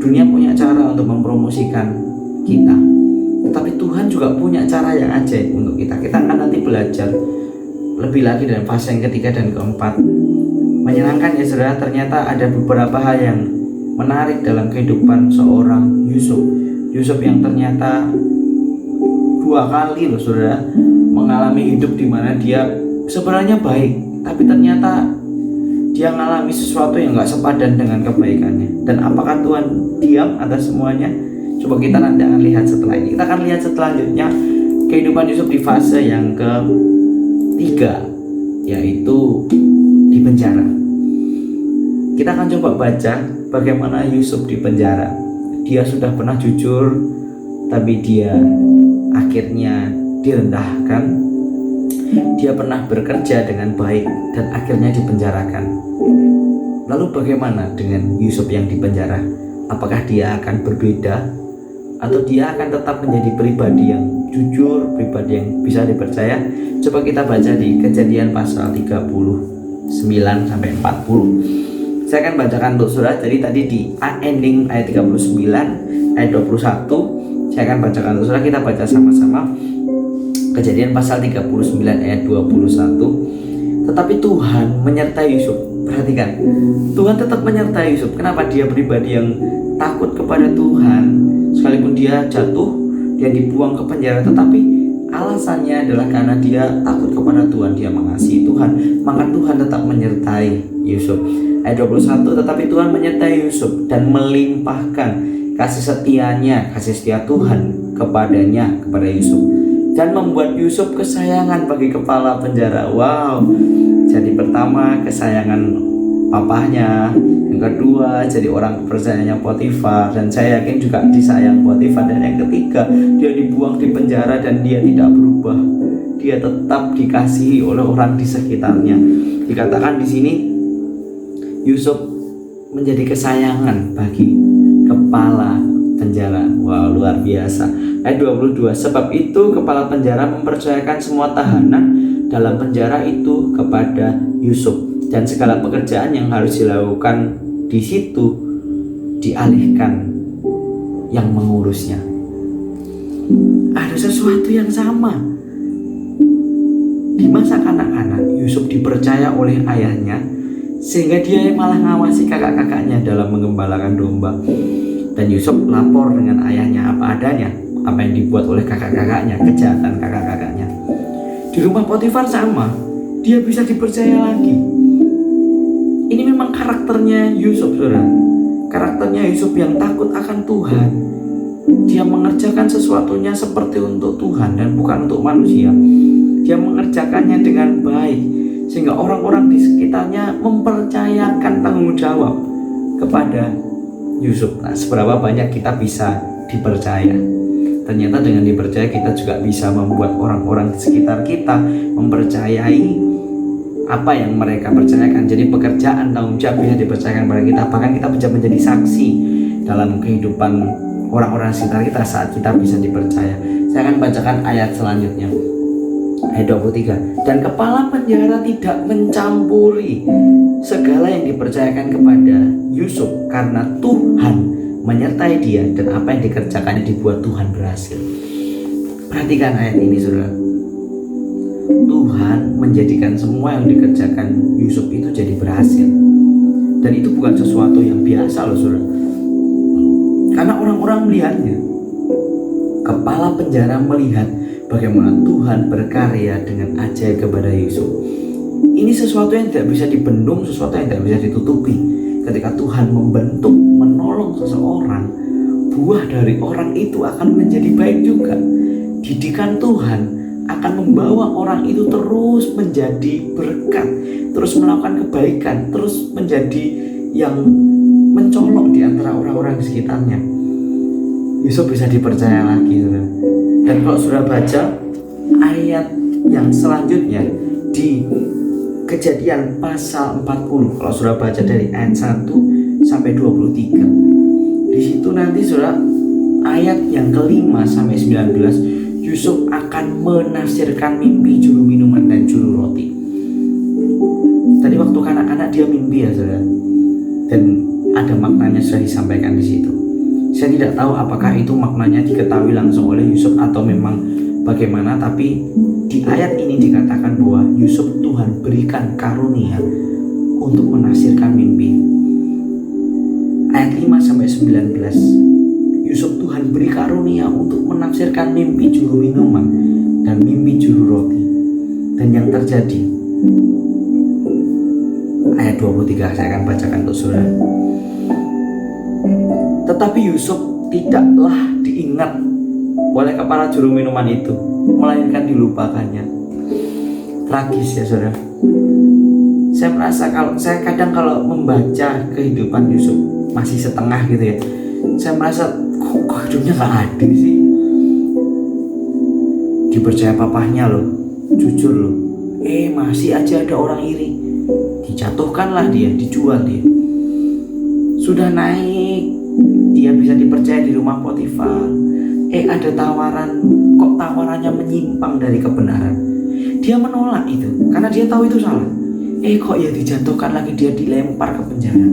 dunia punya cara untuk mempromosikan kita, tetapi Tuhan juga punya cara yang ajaib untuk kita. Kita akan nanti belajar lebih lagi dalam fase yang ketiga dan keempat. Menyenangkan ya saudara, ternyata ada beberapa hal yang menarik dalam kehidupan seorang Yusuf. Yusuf yang ternyata 2 kali loh saudara mengalami hidup di mana dia sebenarnya baik, tapi ternyata dia mengalami sesuatu yang gak sepadan dengan kebaikannya. Dan apakah Tuhan diam atas semuanya? Coba kita nanti akan lihat setelah ini. Kita akan lihat selanjutnya kehidupan Yusuf di fase yang ketiga, yaitu di penjara. Kita akan coba baca bagaimana Yusuf di penjara. Dia sudah pernah jujur, tapi dia akhirnya direndahkan. Dia pernah bekerja dengan baik dan akhirnya dipenjarakan. Lalu bagaimana dengan Yusuf yang dipenjara? Apakah dia akan berbeda? Atau dia akan tetap menjadi pribadi yang jujur, pribadi yang bisa dipercaya? Coba kita baca di Kejadian pasal 39 sampai 40. Saya akan bacakan untuk saudara. Jadi tadi di ending ayat 39, ayat 21, saya akan bacakan untuk saudara. Kita baca sama-sama Kejadian pasal 39 ayat 21. Tetapi Tuhan menyertai Yusuf. Perhatikan, Tuhan tetap menyertai Yusuf. Kenapa? Dia pribadi yang takut kepada Tuhan. Sekalipun dia jatuh, dia dibuang ke penjara, tetapi alasannya adalah karena dia takut kepada Tuhan, dia mengasihi Tuhan. Maka Tuhan tetap menyertai Yusuf. Ayat 21, tetapi Tuhan menyertai Yusuf dan melimpahkan kasih setianya, kasih setia Tuhan kepada Yusuf, dan membuat Yusuf kesayangan bagi kepala penjara. Wow. Jadi pertama kesayangan papahnya, yang kedua jadi orang kepercayaannya Potifar, dan saya yakin juga disayang Potifar, dan yang ketiga dia dibuang di penjara dan dia tidak berubah. Dia tetap dikasihi oleh orang di sekitarnya. Dikatakan di sini Yusuf menjadi kesayangan bagi kepala penjara. Wow, luar biasa. Ayat 22, sebab itu kepala penjara mempercayakan semua tahanan dalam penjara itu kepada Yusuf, dan segala pekerjaan yang harus dilakukan di situ dialihkan yang mengurusnya. Ada sesuatu yang sama. Di masa kanak-kanak, Yusuf dipercaya oleh ayahnya, sehingga dia malah ngawasi kakak-kakaknya dalam mengembalakan domba. Dan Yusuf lapor dengan ayahnya apa adanya, apa yang dibuat oleh kakak-kakaknya, kejahatan kakak-kakaknya. Di rumah Potifar sama, dia bisa dipercaya lagi. Ini memang karakternya Yusuf, saudara. Karakternya Yusuf yang takut akan Tuhan. Dia mengerjakan sesuatunya seperti untuk Tuhan dan bukan untuk manusia. Dia mengerjakannya dengan baik, sehingga orang-orang di sekitarnya mempercayakan tanggung jawab kepada Yusuf. Nah, seberapa banyak kita bisa dipercaya? Ternyata dengan dipercaya kita juga bisa membuat orang-orang di sekitar kita mempercayai apa yang mereka percayakan. Jadi pekerjaan, tanggung jawab bisa dipercayakan pada kita. Bahkan kita bisa menjadi saksi dalam kehidupan orang-orang sekitar kita saat kita bisa dipercaya. Saya akan bacakan ayat selanjutnya, ayat 23. Dan kepala penjara tidak mencampuri segala yang dipercayakan kepada Yusuf, karena Tuhan menyertai dia, dan apa yang dikerjakannya dibuat Tuhan berhasil. Perhatikan ayat ini, saudara. Tuhan menjadikan semua yang dikerjakan Yusuf itu jadi berhasil. Dan itu bukan sesuatu yang biasa loh, saudara. Karena orang-orang melihatnya. Kepala penjara melihat bagaimana Tuhan berkarya dengan ajaib kepada Yusuf. Ini sesuatu yang tidak bisa dibendung, sesuatu yang tidak bisa ditutupi. Ketika Tuhan membentuk, menolong seseorang, buah dari orang itu akan menjadi baik juga. Didikan Tuhan akan membawa orang itu terus menjadi berkat, terus melakukan kebaikan, terus menjadi yang mencolok di antara orang-orang di sekitarnya. Yusuf bisa dipercaya lagi, saudara. Dan kalau sudah baca ayat yang selanjutnya di Kejadian pasal 40, kalau sudah baca dari ayat 1 sampai 23, di situ nanti saudara ayat yang ke-5 sampai 19, Yusuf akan menafsirkan mimpi juru minuman dan juru roti. Tadi waktu kanak-kanak dia mimpi ya saudara, dan ada maknanya sudah disampaikan di situ. Saya tidak tahu apakah itu maknanya diketahui langsung oleh Yusuf atau memang bagaimana, tapi di ayat ini dikatakan bahwa Yusuf Tuhan berikan karunia untuk menafsirkan mimpi. Ayat 5 sampai 19, Yusuf Tuhan beri karunia untuk menafsirkan mimpi juru minuman dan mimpi juru roti. Dan yang terjadi, ayat 23 saya akan bacakan untuk saudara. Tetapi Yusuf tidaklah diingat oleh kepala juru minuman itu, melainkan dilupakannya. Tragis ya saudara. Saya merasa saya kadang kalau membaca kehidupan Yusuf masih setengah gitu ya, saya merasa kok hidupnya gak adil sih. Dipercaya papahnya loh, jujur loh, masih aja ada orang iri. Dijatuhkanlah dia, dijual dia. Sudah naik, dia bisa dipercaya di rumah Potifar. Ada tawaran, kok tawarannya menyimpang dari kebenaran. Dia menolak itu karena dia tahu itu salah. Kok ya dijatuhkan lagi, dia dilempar ke penjara.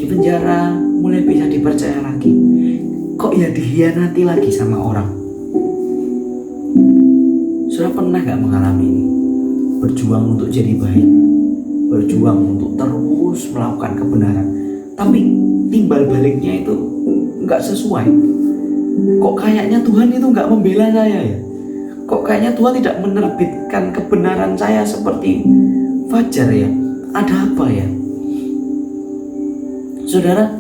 Di penjara mulai bisa dipercaya lagi. Kok ya dihianati lagi sama orang. Sudah pernah gak mengalami ini? Berjuang untuk jadi baik, berjuang untuk terus melakukan kebenaran, tapi timbal baliknya itu gak sesuai. Kok kayaknya Tuhan itu gak membela saya ya? Kok kayaknya Tuhan tidak menerbitkan kebenaran saya seperti fajar ya? Ada apa ya? Saudara,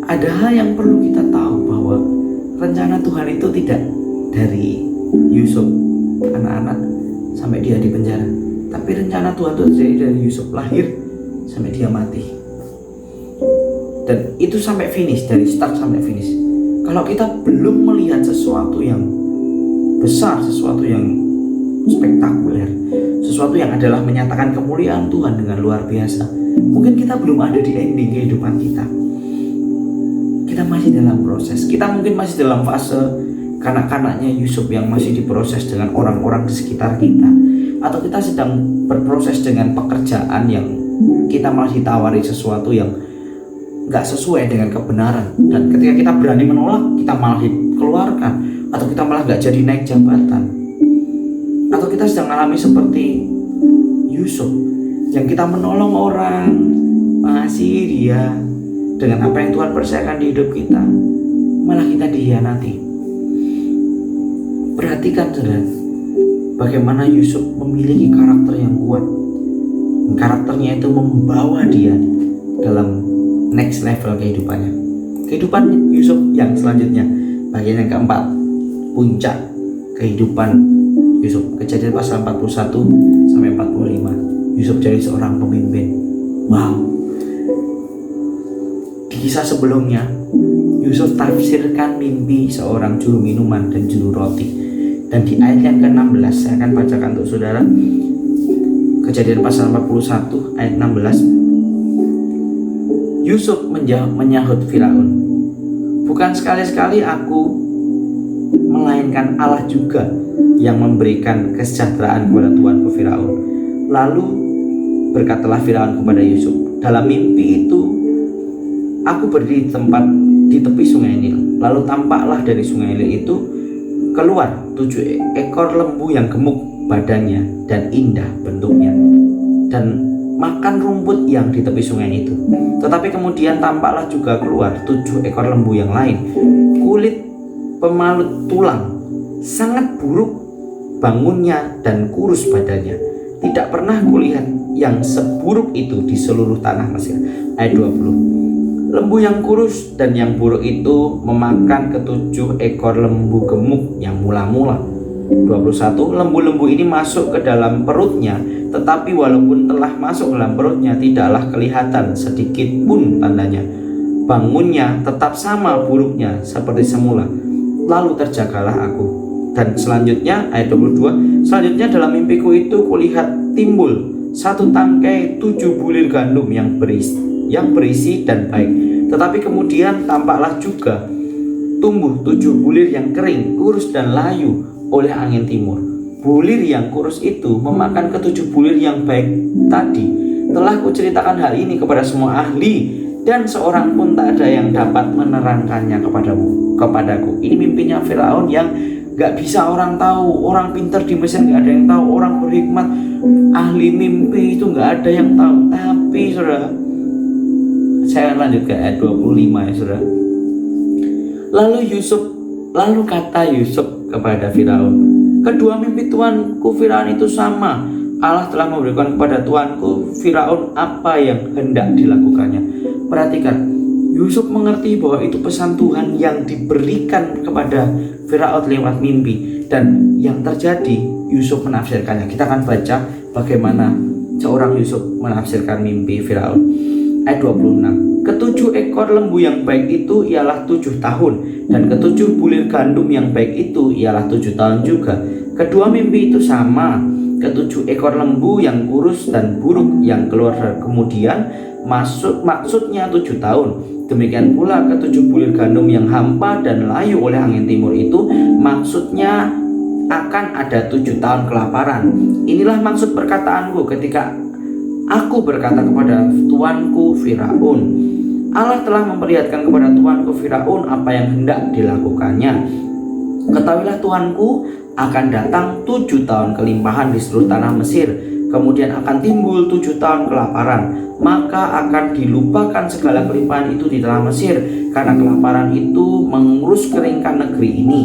ada hal yang perlu kita tahu bahwa rencana Tuhan itu tidak dari Yusuf anak-anak sampai dia di penjara, tapi rencana Tuhan itu dari Yusuf lahir sampai dia mati. Dan itu sampai finish, dari start sampai finish. Kalau kita belum melihat sesuatu yang besar, sesuatu yang spektakuler, sesuatu yang adalah menyatakan kemuliaan Tuhan dengan luar biasa, mungkin kita belum ada di ending kehidupan kita. Kita masih dalam proses. Kita mungkin masih dalam fase kanak-kanaknya Yusuf yang masih diproses dengan orang-orang di sekitar kita, atau kita sedang berproses dengan pekerjaan yang kita malah ditawari sesuatu yang gak sesuai dengan kebenaran, dan ketika kita berani menolak, kita malah dikeluarkan, atau kita malah gak jadi naik jabatan. Atau kita sedang mengalami seperti Yusuf, yang kita menolong orang, masih dia dengan apa yang Tuhan percayakan di hidup kita, malah kita dikhianati. Perhatikan saudara, bagaimana Yusuf memiliki karakter yang kuat. Karakternya itu membawa dia dalam next level kehidupannya. Kehidupan Yusuf yang selanjutnya, bagian yang keempat, puncak kehidupan Yusuf. Kejadian pasal 41 sampai 45. Yusuf jadi seorang pemimpin. Wow. Di kisah sebelumnya, Yusuf tafsirkan mimpi seorang juru minuman dan juru roti. Dan di ayat yang ke-16 saya akan bacakan untuk saudara. Kejadian pasal 41 ayat 16. Yusuf menyahut Firaun, bukan sekali-sekali aku, melainkan Allah juga yang memberikan kesejahteraan kepada tuanku Firaun. Lalu berkatalah Firaun kepada Yusuf, dalam mimpi itu aku berdiri di tepi sungai Nil. Lalu tampaklah dari sungai Nil itu keluar 7 ekor lembu yang gemuk badannya dan indah bentuknya, dan makan rumput yang di tepi sungai itu. Tetapi kemudian tampaklah juga keluar 7 ekor lembu yang lain, kulit pemalut tulang, sangat buruk bangunnya dan kurus badannya. Tidak pernah kulihat yang seburuk itu di seluruh tanah Mesir. Ayat 20. Lembu yang kurus dan yang buruk itu memakan ke-7 ekor lembu gemuk yang mula-mula. 21. Lembu-lembu ini masuk ke dalam perutnya, tetapi walaupun telah masuk ke dalam perutnya, tidaklah kelihatan sedikit pun tandanya bangunnya tetap sama buruknya seperti semula. Lalu terjagalah aku. Dan selanjutnya ayat 22, selanjutnya dalam mimpiku itu kulihat timbul satu tangkai 7 bulir gandum yang berisi dan baik. Tetapi kemudian tampaklah juga tumbuh 7 bulir yang kering, kurus dan layu oleh angin timur. Bulir yang kurus itu memakan ke-7 bulir yang baik tadi. Telah kuceritakan hal ini kepada semua ahli, dan seorang pun tak ada yang dapat menerangkannya kepadaku. Ini mimpinya Firaun yang gak bisa orang tahu. Orang pintar di Mesir gak ada yang tahu. Orang berhikmat, ahli mimpi itu gak ada yang tahu. Tapi saudara, saya lanjut ke ayat 25 ya saudara. Lalu kata Yusuf kepada Firaun, kedua mimpi tuanku Firaun itu sama. Allah telah memberikan kepada tuanku Firaun apa yang hendak dilakukannya. Perhatikan, Yusuf mengerti bahwa itu pesan Tuhan yang diberikan kepada Firaun lewat mimpi. Dan yang terjadi, Yusuf menafsirkannya. Kita akan baca bagaimana seorang Yusuf menafsirkan mimpi Firaun. Ayat 26, ke-7 ekor lembu yang baik itu ialah 7 tahun, dan ke-7 bulir gandum yang baik itu ialah 7 tahun juga. Kedua mimpi itu sama, ke-7 ekor lembu yang kurus dan buruk yang keluar kemudian maksudnya 7 tahun. Demikian pula ke-7 bulir gandum yang hampa dan layu oleh angin timur itu maksudnya akan ada 7 tahun kelaparan. Inilah maksud perkataanku ketika aku berkata kepada tuanku Firaun, Allah telah memperlihatkan kepada tuanku Firaun apa yang hendak dilakukannya. Ketahuilah tuanku, akan datang 7 tahun kelimpahan di seluruh tanah Mesir. Kemudian akan timbul 7 tahun kelaparan. Maka akan dilupakan segala kelimpahan itu di tanah Mesir, karena kelaparan itu mengurus keringkan negeri ini.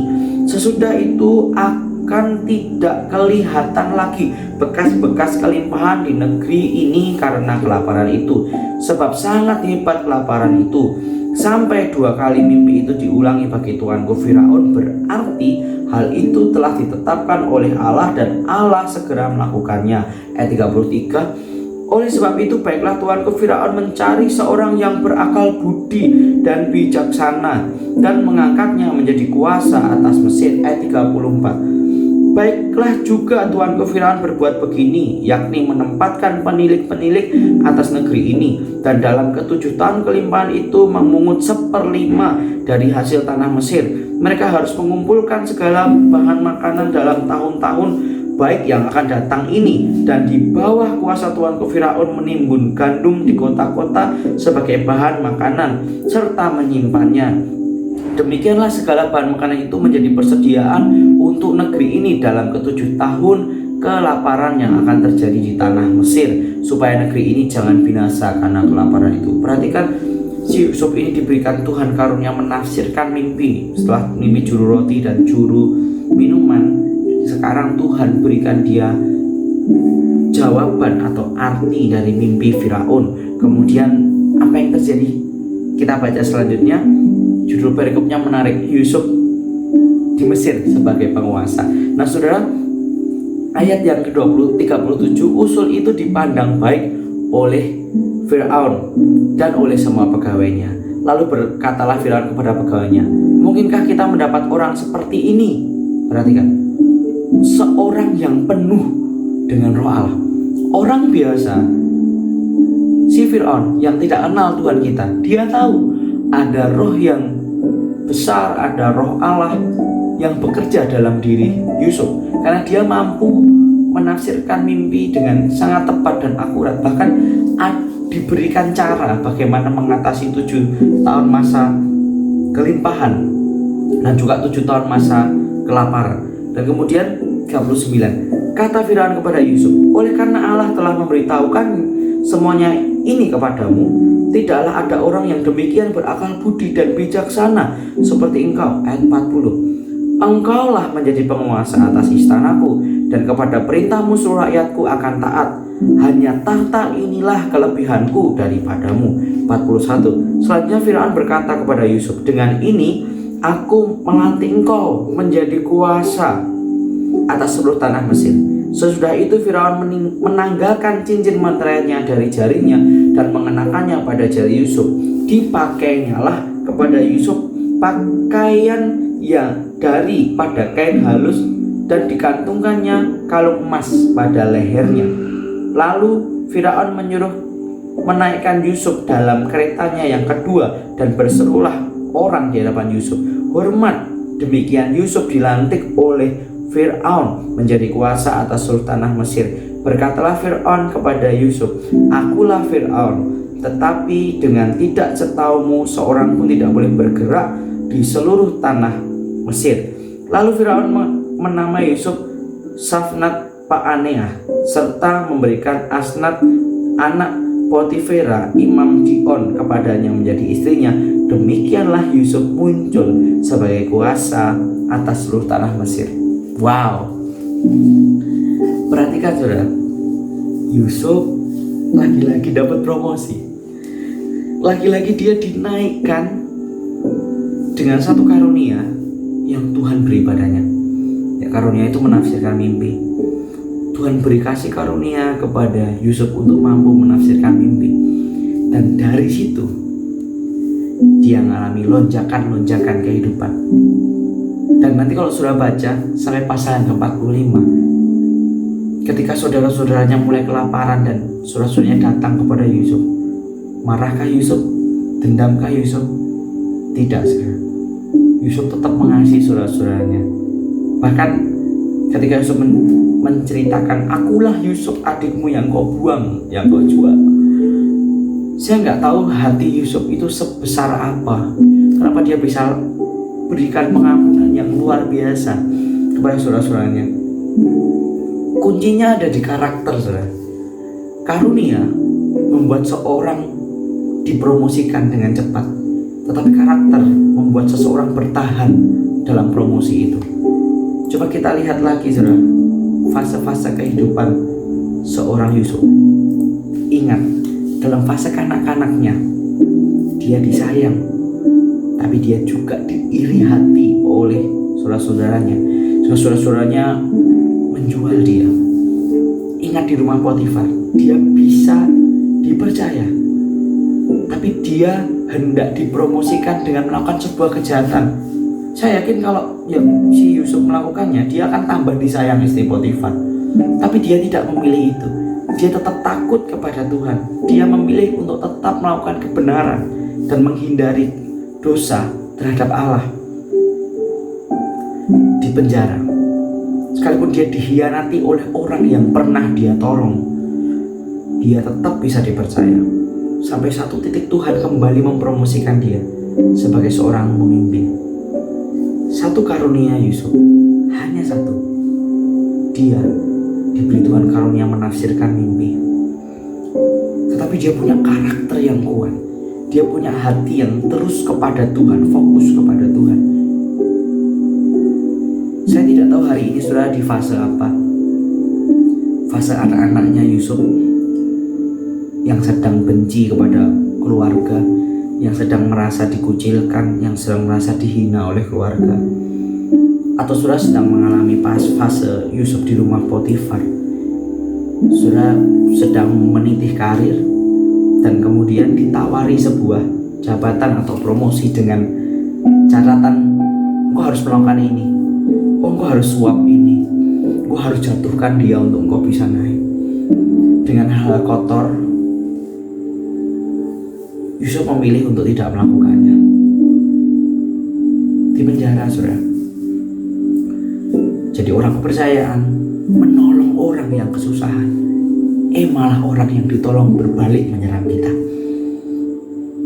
Sesudah itu akan tidak kelihatan lagi bekas-bekas kelimpahan di negeri ini karena kelaparan itu. Sebab sangat hebat kelaparan itu. Sampai 2 kali mimpi itu diulangi bagi tuanku Firaun, berarti hal itu telah ditetapkan oleh Allah dan Allah segera melakukannya. Ayat 33, oleh sebab itu baiklah tuanku Firaun mencari seorang yang berakal budi dan bijaksana dan mengangkatnya menjadi kuasa atas Mesir. Ayat 34, baiklah juga tuanku Firaun berbuat begini, yakni menempatkan penilik-penilik atas negeri ini, dan dalam ke-7 tahun kelimpahan itu memungut 1/5 dari hasil tanah Mesir. Mereka harus mengumpulkan segala bahan makanan dalam tahun-tahun baik yang akan datang ini, dan di bawah kuasa tuanku Firaun menimbun gandum di kota-kota sebagai bahan makanan serta menyimpannya. Demikianlah segala bahan makanan itu menjadi persediaan untuk negeri ini dalam ke-7 tahun kelaparan yang akan terjadi di tanah Mesir, supaya negeri ini jangan binasa karena kelaparan itu. Perhatikan, si Yusuf ini diberikan Tuhan karunia menafsirkan mimpi. Setelah mimpi juru roti dan juru minuman, sekarang Tuhan berikan dia jawaban atau arti dari mimpi Firaun. Kemudian apa yang terjadi? Kita baca selanjutnya. Judul perikopnya menarik, Yusuf di Mesir sebagai penguasa. Nah saudara, ayat yang ke-37, usul itu dipandang baik oleh Firaun dan oleh semua pegawainya. Lalu berkatalah Firaun kepada pegawainya, mungkinkah kita mendapat orang seperti ini? Perhatikan, seorang yang penuh dengan roh Allah. Orang biasa, si Firaun yang tidak kenal Tuhan kita, dia tahu ada roh yang besar, ada roh Allah yang bekerja dalam diri Yusuf, karena dia mampu menafsirkan mimpi dengan sangat tepat dan akurat. Bahkan diberikan cara bagaimana mengatasi 7 tahun masa kelimpahan dan juga 7 tahun masa kelaparan. Dan kemudian 39, kata Firaun kepada Yusuf, oleh karena Allah telah memberitahukan semuanya ini kepadamu, tidaklah ada orang yang demikian berakal budi dan bijaksana seperti engkau. Ayat 40, engkaulah menjadi penguasa atas istanaku, dan kepada perintahmu seluruh rakyatku akan taat. Hanya tahta inilah kelebihanku daripadamu. 41, selanjutnya Firaun berkata kepada Yusuf, dengan ini aku melantik engkau menjadi kuasa atas seluruh tanah Mesir. Sesudah itu Firaun menanggalkan cincin mantranya dari jarinya dan mengenakannya pada jari Yusuf. Dipakainyalah kepada Yusuf pakaian yang daripada kain halus dan digantungkannya kalung emas pada lehernya. Lalu Firaun menyuruh menaikkan Yusuf dalam keretanya yang kedua dan berserulah orang di hadapan Yusuf, "Hormat!" Demikian Yusuf dilantik oleh Fir'aun menjadi kuasa atas seluruh tanah Mesir. Berkatalah Fir'aun kepada Yusuf, "Akulah Fir'aun, tetapi dengan tidak setaumu seorang pun tidak boleh bergerak di seluruh tanah Mesir." Lalu Fir'aun menamai Yusuf Safnat Paaneah serta memberikan Asnat anak Potifera imam Dion kepadanya menjadi istrinya. Demikianlah Yusuf muncul sebagai kuasa atas seluruh tanah Mesir. Wow. Perhatikan saudara, Yusuf lagi-lagi dapat promosi. Lagi-lagi dia dinaikkan dengan satu karunia yang Tuhan beri padanya. Ya, karunia itu menafsirkan mimpi. Tuhan beri kasih karunia kepada Yusuf untuk mampu menafsirkan mimpi. Dan dari situ dia mengalami lonjakan-lonjakan kehidupan. Dan nanti kalau sudah baca sampai pasal yang ke-45, ketika saudara-saudaranya mulai kelaparan dan saudara-saudaranya datang kepada Yusuf, marahkah Yusuf? Dendamkah Yusuf? Tidak, saudara. Yusuf tetap mengasihi saudara-saudaranya. Bahkan ketika Yusuf menceritakan, "Akulah Yusuf adikmu yang kau buang, yang kau jual." Saya nggak tahu hati Yusuf itu sebesar apa. Kenapa dia bisa berikan pengampunan yang luar biasa kepada saudara-saudaranya. Kuncinya ada di karakter, saudara. Karunia membuat seorang dipromosikan dengan cepat, tetapi karakter membuat seseorang bertahan dalam promosi itu. Coba kita lihat lagi, saudara, fase-fase kehidupan seorang Yusuf. Ingat, dalam fase kanak-kanaknya dia disayang, tapi dia juga diiri hati oleh saudara-saudaranya. Saudara-saudaranya menjual dia. Ingat di rumah Potifar, dia bisa dipercaya, tapi dia hendak dipromosikan dengan melakukan sebuah kejahatan. Saya yakin kalau si Yusuf melakukannya, dia akan tambah disayang istri Potifar. Tapi dia tidak memilih itu. Dia tetap takut kepada Tuhan. Dia memilih untuk tetap melakukan kebenaran dan menghindari dosa terhadap Allah. Di penjara, sekalipun dia dikhianati oleh orang yang pernah dia tolong, dia tetap bisa dipercaya. Sampai satu titik Tuhan kembali mempromosikan dia sebagai seorang pemimpin. Satu karunia Yusuf, hanya satu. Dia diberi Tuhan karunia menafsirkan mimpi. Tetapi dia punya karakter yang kuat. Dia punya hati yang terus kepada Tuhan, fokus kepada Tuhan. Saya tidak tahu hari ini saudara di fase apa. Fase anak-anaknya Yusuf yang sedang benci kepada keluarga, yang sedang merasa dikucilkan, yang sedang merasa dihina oleh keluarga. Atau saudara sedang mengalami fase Yusuf di rumah Potifar. Saudara sedang menitih karir dan kemudian ditawari sebuah jabatan atau promosi dengan catatan, engkau harus melakukan ini, engkau harus suap ini, engkau harus jatuhkan dia untuk engkau bisa naik. Dengan hal kotor, Yusuf memilih untuk tidak melakukannya. Di penjara, saudara. Jadi orang kepercayaan, menolong orang yang kesusahan, malah orang yang ditolong berbalik menyerang kita.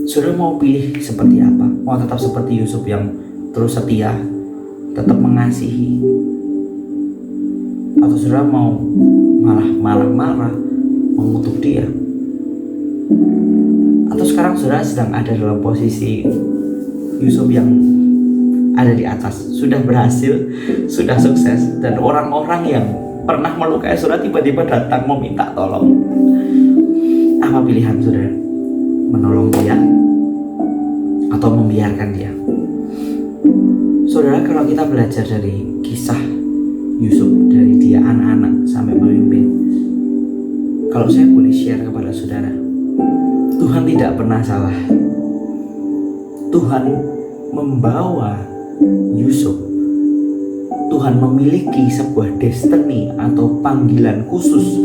Saudara mau pilih seperti apa? Mau tetap seperti Yusuf yang terus setia, tetap mengasihi, atau saudara mau malah marah-marah, mengutuk dia? Atau sekarang saudara sedang ada dalam posisi Yusuf yang ada di atas, sudah berhasil, sudah sukses, dan orang-orang yang pernah melukai saudara tiba-tiba datang meminta tolong. Apa pilihan saudara? Menolong dia atau membiarkan dia? Saudara, kalau kita belajar dari kisah Yusuf dari dia anak-anak sampai memimpin. Kalau saya boleh share kepada saudara, Tuhan tidak pernah salah. Tuhan membawa Yusuf. Tuhan memiliki sebuah destiny atau panggilan khusus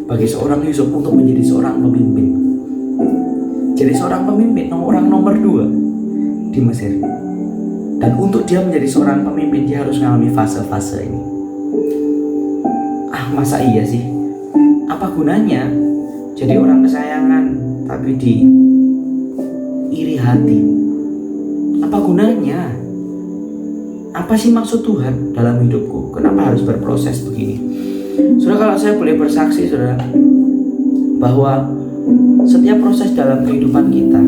bagi seorang Yusuf untuk menjadi seorang pemimpin. Jadi seorang pemimpin, orang nomor 2 di Mesir. Dan untuk dia menjadi seorang pemimpin, dia harus mengalami fase-fase ini. Masa iya sih? Apa gunanya jadi orang kesayangan tapi diiri hati? Apa gunanya? Apa sih maksud Tuhan dalam hidupku? Kenapa harus berproses begini? Saudara, kalau saya boleh bersaksi, saudara, bahwa setiap proses dalam kehidupan kita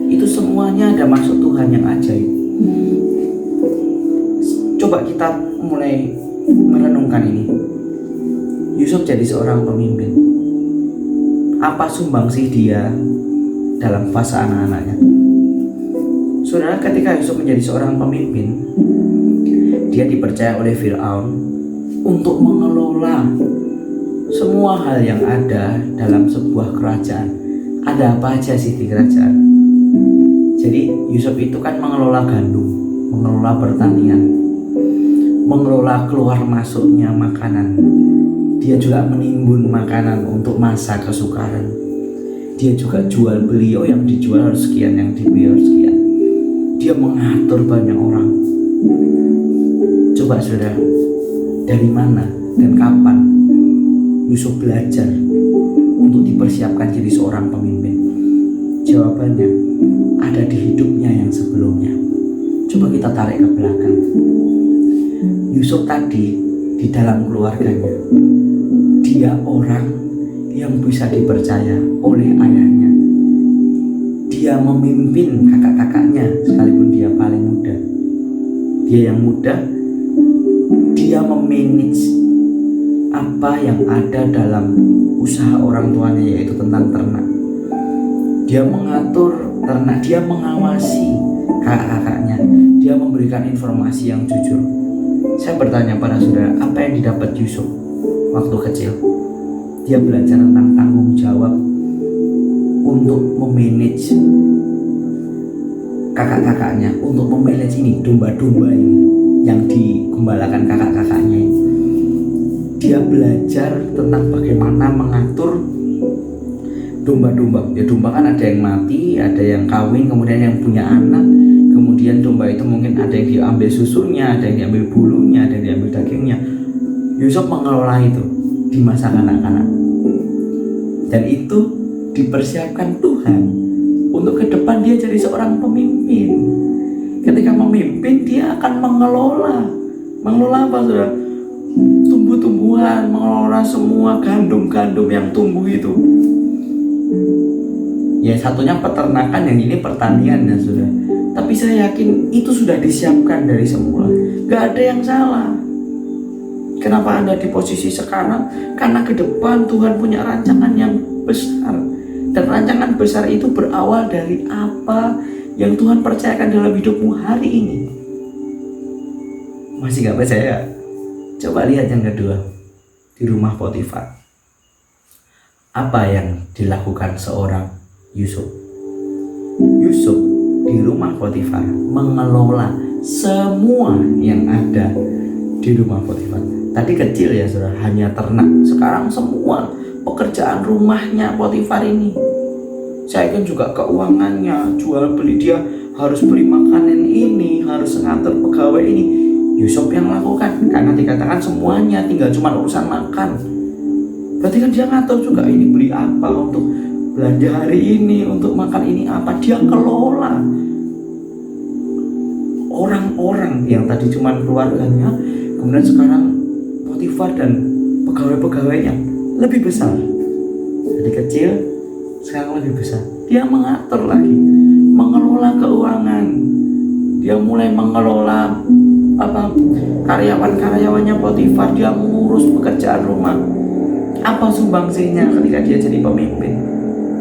itu semuanya ada maksud Tuhan yang ajaib. Coba kita mulai merenungkan ini. Yusuf jadi seorang pemimpin. Apa sumbangsih dia dalam fase anak-anaknya? Saudara, ketika Yusuf menjadi seorang pemimpin, dia dipercaya oleh Firaun untuk mengelola semua hal yang ada dalam sebuah kerajaan. Ada apa aja sih di kerajaan? Jadi Yusuf itu kan mengelola gandum, mengelola pertanian, mengelola keluar masuknya makanan. Dia juga menimbun makanan untuk masa kesukaran. Dia juga jual beli, yang dijual harus sekian, yang dibeli harus sekian. Dia mengatur banyak orang. Coba saudara, dari mana dan kapan Yusuf belajar untuk dipersiapkan jadi seorang pemimpin? Jawabannya ada di hidupnya yang sebelumnya. Coba kita tarik ke belakang. Yusuf tadi di dalam keluarganya, dia orang yang bisa dipercaya oleh ayahnya. Dia memimpin kakak-kakaknya sekalipun dia paling muda. Dia yang muda, dia memanage apa yang ada dalam usaha orang tuanya, yaitu tentang ternak. Dia mengatur ternak, dia mengawasi kakak-kakaknya, dia memberikan informasi yang jujur. Saya bertanya pada saudara, apa yang didapat Yusuf waktu kecil? Dia belajar tentang tanggung jawab untuk memanage kakak-kakaknya, untuk memanage ini domba-domba ini yang digembalakan kakak-kakaknya ini. Dia belajar tentang bagaimana mengatur domba-domba. Ya, domba kan ada yang mati, ada yang kawin, kemudian yang punya anak. Kemudian domba itu mungkin ada yang diambil susunya, ada yang diambil bulunya, ada yang diambil dagingnya. Yusuf mengelola itu di masa kanak-kanak. Dan itu dipersiapkan Tuhan untuk ke depan dia jadi seorang pemimpin. Ketika memimpin, dia akan mengelola apa, saudara? Tumbuh-tumbuhan, mengelola semua gandum-gandum yang tumbuh itu. Ya, satunya peternakan, yang ini pertanian ya, saudara. Tapi saya yakin itu sudah disiapkan dari semula. Gak ada yang salah. Kenapa Anda di posisi sekarang? Karena ke depan Tuhan punya rancangan yang besar. Dan rancangan besar itu berawal dari apa yang Tuhan percayakan dalam hidupmu hari ini. Masih gak percaya? Coba lihat yang kedua. Di rumah Potifar. Apa yang dilakukan seorang Yusuf? Yusuf di rumah Potifar mengelola semua yang ada di rumah Potifar. Tadi kecil ya saudara, hanya ternak. Sekarang semua pekerjaan rumahnya Potifar ini. Saya kan juga keuangannya, jual beli, dia harus beli makanan ini, harus ngatur pegawai ini. Yusuf yang lakukan, karena dikatakan semuanya, tinggal cuma urusan makan. Berarti kan dia ngatur juga, ini beli apa untuk belanja hari ini, untuk makan ini apa, dia kelola. Orang-orang yang tadi cuma keluarganya, kemudian sekarang Potifar dan pegawai-pegawainya lebih besar. Dari kecil sekarang lebih besar. Dia mengatur lagi, mengelola keuangan. Dia mulai mengelola karyawan-karyawannya Potifar. Dia mengurus pekerjaan rumah. Apa sumbangsihnya ketika dia jadi pemimpin?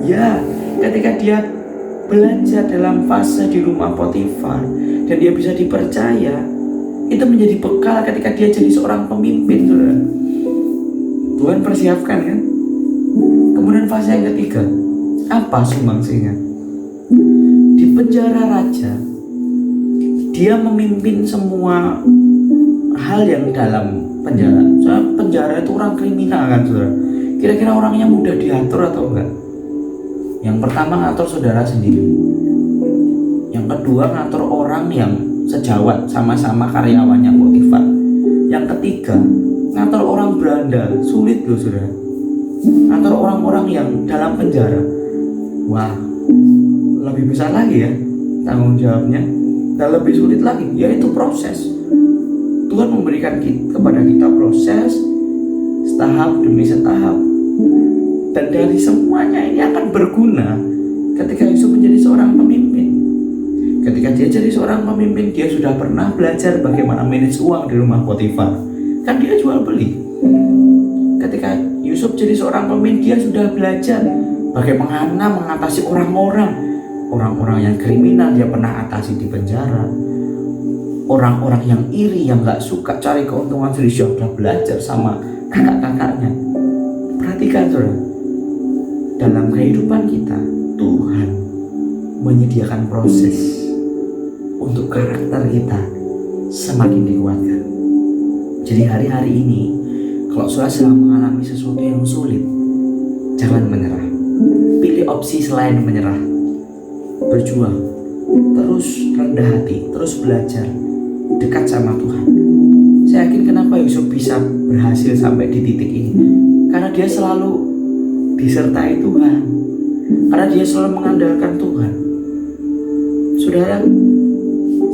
Ya, ketika dia belajar dalam fase di rumah Potifar dan dia bisa dipercaya, itu menjadi bekal ketika dia jadi seorang pemimpin, saudara. Tuhan persiapkan kan. Kemudian fase yang ketiga, apa sumbangsihnya? Di penjara raja, dia memimpin semua hal yang dalam penjara. Soalnya penjara itu orang kriminal kan, saudara. Kira-kira orangnya mudah diatur atau enggak? Yang pertama ngatur saudara sendiri. Yang kedua ngatur orang yang sejawat sama-sama karyawannya Potifar. Yang ketiga ngatur orang berandal, sulit loh saudara. Ngatur orang-orang yang dalam penjara, wah lebih besar lagi ya tanggung jawabnya, dan lebih sulit lagi, yaitu proses. Tuhan memberikan kepada kita proses setahap demi setahap, dan dari semuanya ini akan berguna ketika Yusuf menjadi seorang pemimpin. Ketika dia jadi seorang pemimpin, dia sudah pernah belajar bagaimana manage uang di rumah Potifar, kan dia jual beli. Ketika Yusuf jadi seorang pemimpin, dia sudah belajar bagaimana mengatasi orang-orang yang kriminal. Dia pernah atasi di penjara. Orang-orang yang iri, yang gak suka cari keuntungan sendiri, dia sudah belajar sama kakak-kakaknya. Perhatikan saudara, dalam kehidupan kita Tuhan menyediakan proses untuk karakter kita semakin dikuatkan. Jadi hari-hari ini kalau saudara sedang mengalami sesuatu yang sulit, jangan menyerah. Pilih opsi selain menyerah. Berjuang, terus rendah hati, terus belajar, dekat sama Tuhan. Saya yakin kenapa Yusuf bisa berhasil sampai di titik ini, karena dia selalu disertai Tuhan, karena dia selalu mengandalkan Tuhan. Saudara,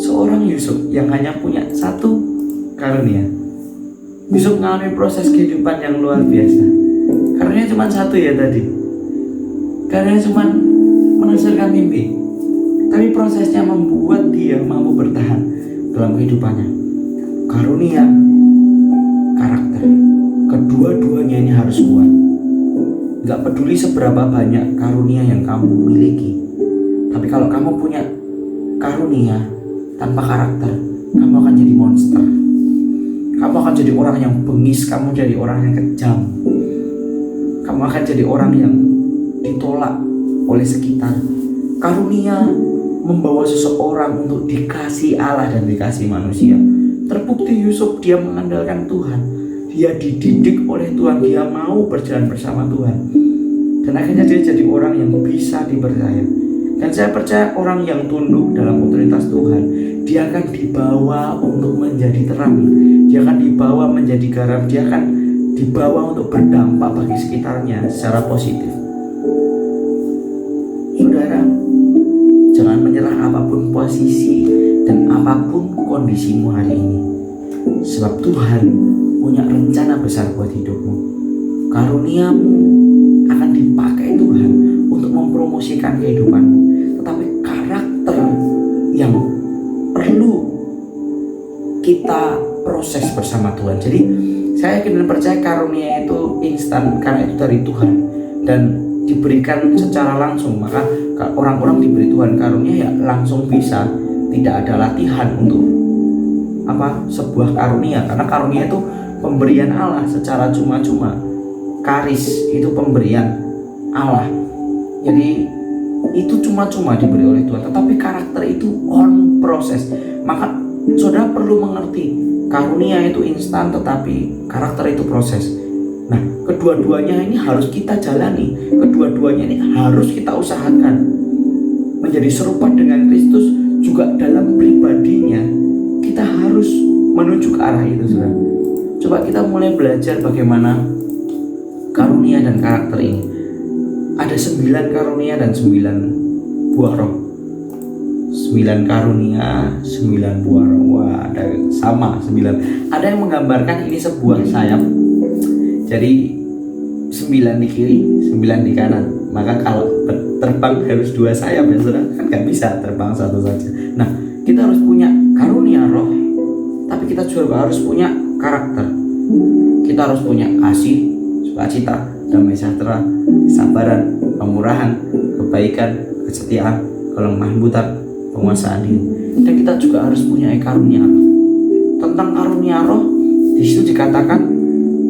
seorang Yusuf yang hanya punya satu karunia, Yusuf mengalami proses kehidupan yang luar biasa. Karunia cuma satu ya tadi, karunia cuma menafsirkan mimpi, tapi prosesnya membuat dia mampu bertahan dalam kehidupannya. Karunia karakter, kedua-duanya ini harus kuat. Gak peduli seberapa banyak karunia yang kamu miliki, tapi kalau kamu punya karunia tanpa karakter, kamu akan jadi monster. Kamu akan jadi orang yang bengis, kamu jadi orang yang kejam, kamu akan jadi orang yang ditolak oleh sekitar. Karunia membawa seseorang untuk dikasih Allah dan dikasih manusia. Terbukti Yusuf, dia mengandalkan Tuhan, dia dididik oleh Tuhan, dia mau berjalan bersama Tuhan, dan akhirnya dia jadi orang yang bisa dipercaya. Dan saya percaya orang yang tunduk dalam otoritas Tuhan, dia akan dibawa untuk menjadi terang, dia akan dibawa menjadi garam, dia akan dibawa untuk berdampak bagi sekitarnya secara positif. Saudara, jangan menyerah apapun posisi dan apapun kondisimu hari ini, sebab Tuhan punya rencana besar buat hidupmu. Karuniamu akan dipakai Tuhan untuk mempromosikan kehidupanmu, tetapi karakter yang perlu kita proses bersama Tuhan. Jadi saya yakin dan percaya karunia itu instan karena itu dari Tuhan dan diberikan secara langsung. Maka orang-orang diberi Tuhan karunia ya langsung bisa, tidak ada latihan untuk sebuah karunia, karena karunia itu pemberian Allah secara cuma-cuma. Karis itu pemberian Allah, jadi itu cuma-cuma diberi oleh Tuhan, tetapi karakter itu on proses. Maka saudara perlu mengerti, karunia itu instan tetapi karakter itu proses. Nah, kedua-duanya ini harus kita jalani, kedua-duanya ini harus kita usahakan. Menjadi serupa dengan Kristus juga dalam pribadinya, kita harus menuju ke arah itu, saudara. Coba kita mulai belajar bagaimana karunia dan karakter ini. Ada 9 karunia dan 9 buah roh. 9 karunia, 9 buah roh. Wah, ada sama 9. Ada yang menggambarkan ini sebuah sayap. Jadi 9 di kiri, 9 di kanan. Maka kalau terbang harus 2 sayap ya saudara, kan gak bisa terbang satu saja. Nah, kita harus punya karunia roh, tapi kita juga harus punya karakter. Kita harus punya kasih, sukacita, damai sejahtera, kesabaran, kemurahan, kebaikan, kesetiaan, kelemah lembutan, penguasaan diri. Dan kita juga harus punya karunia Allah. tentang karunia roh, di situ dikatakan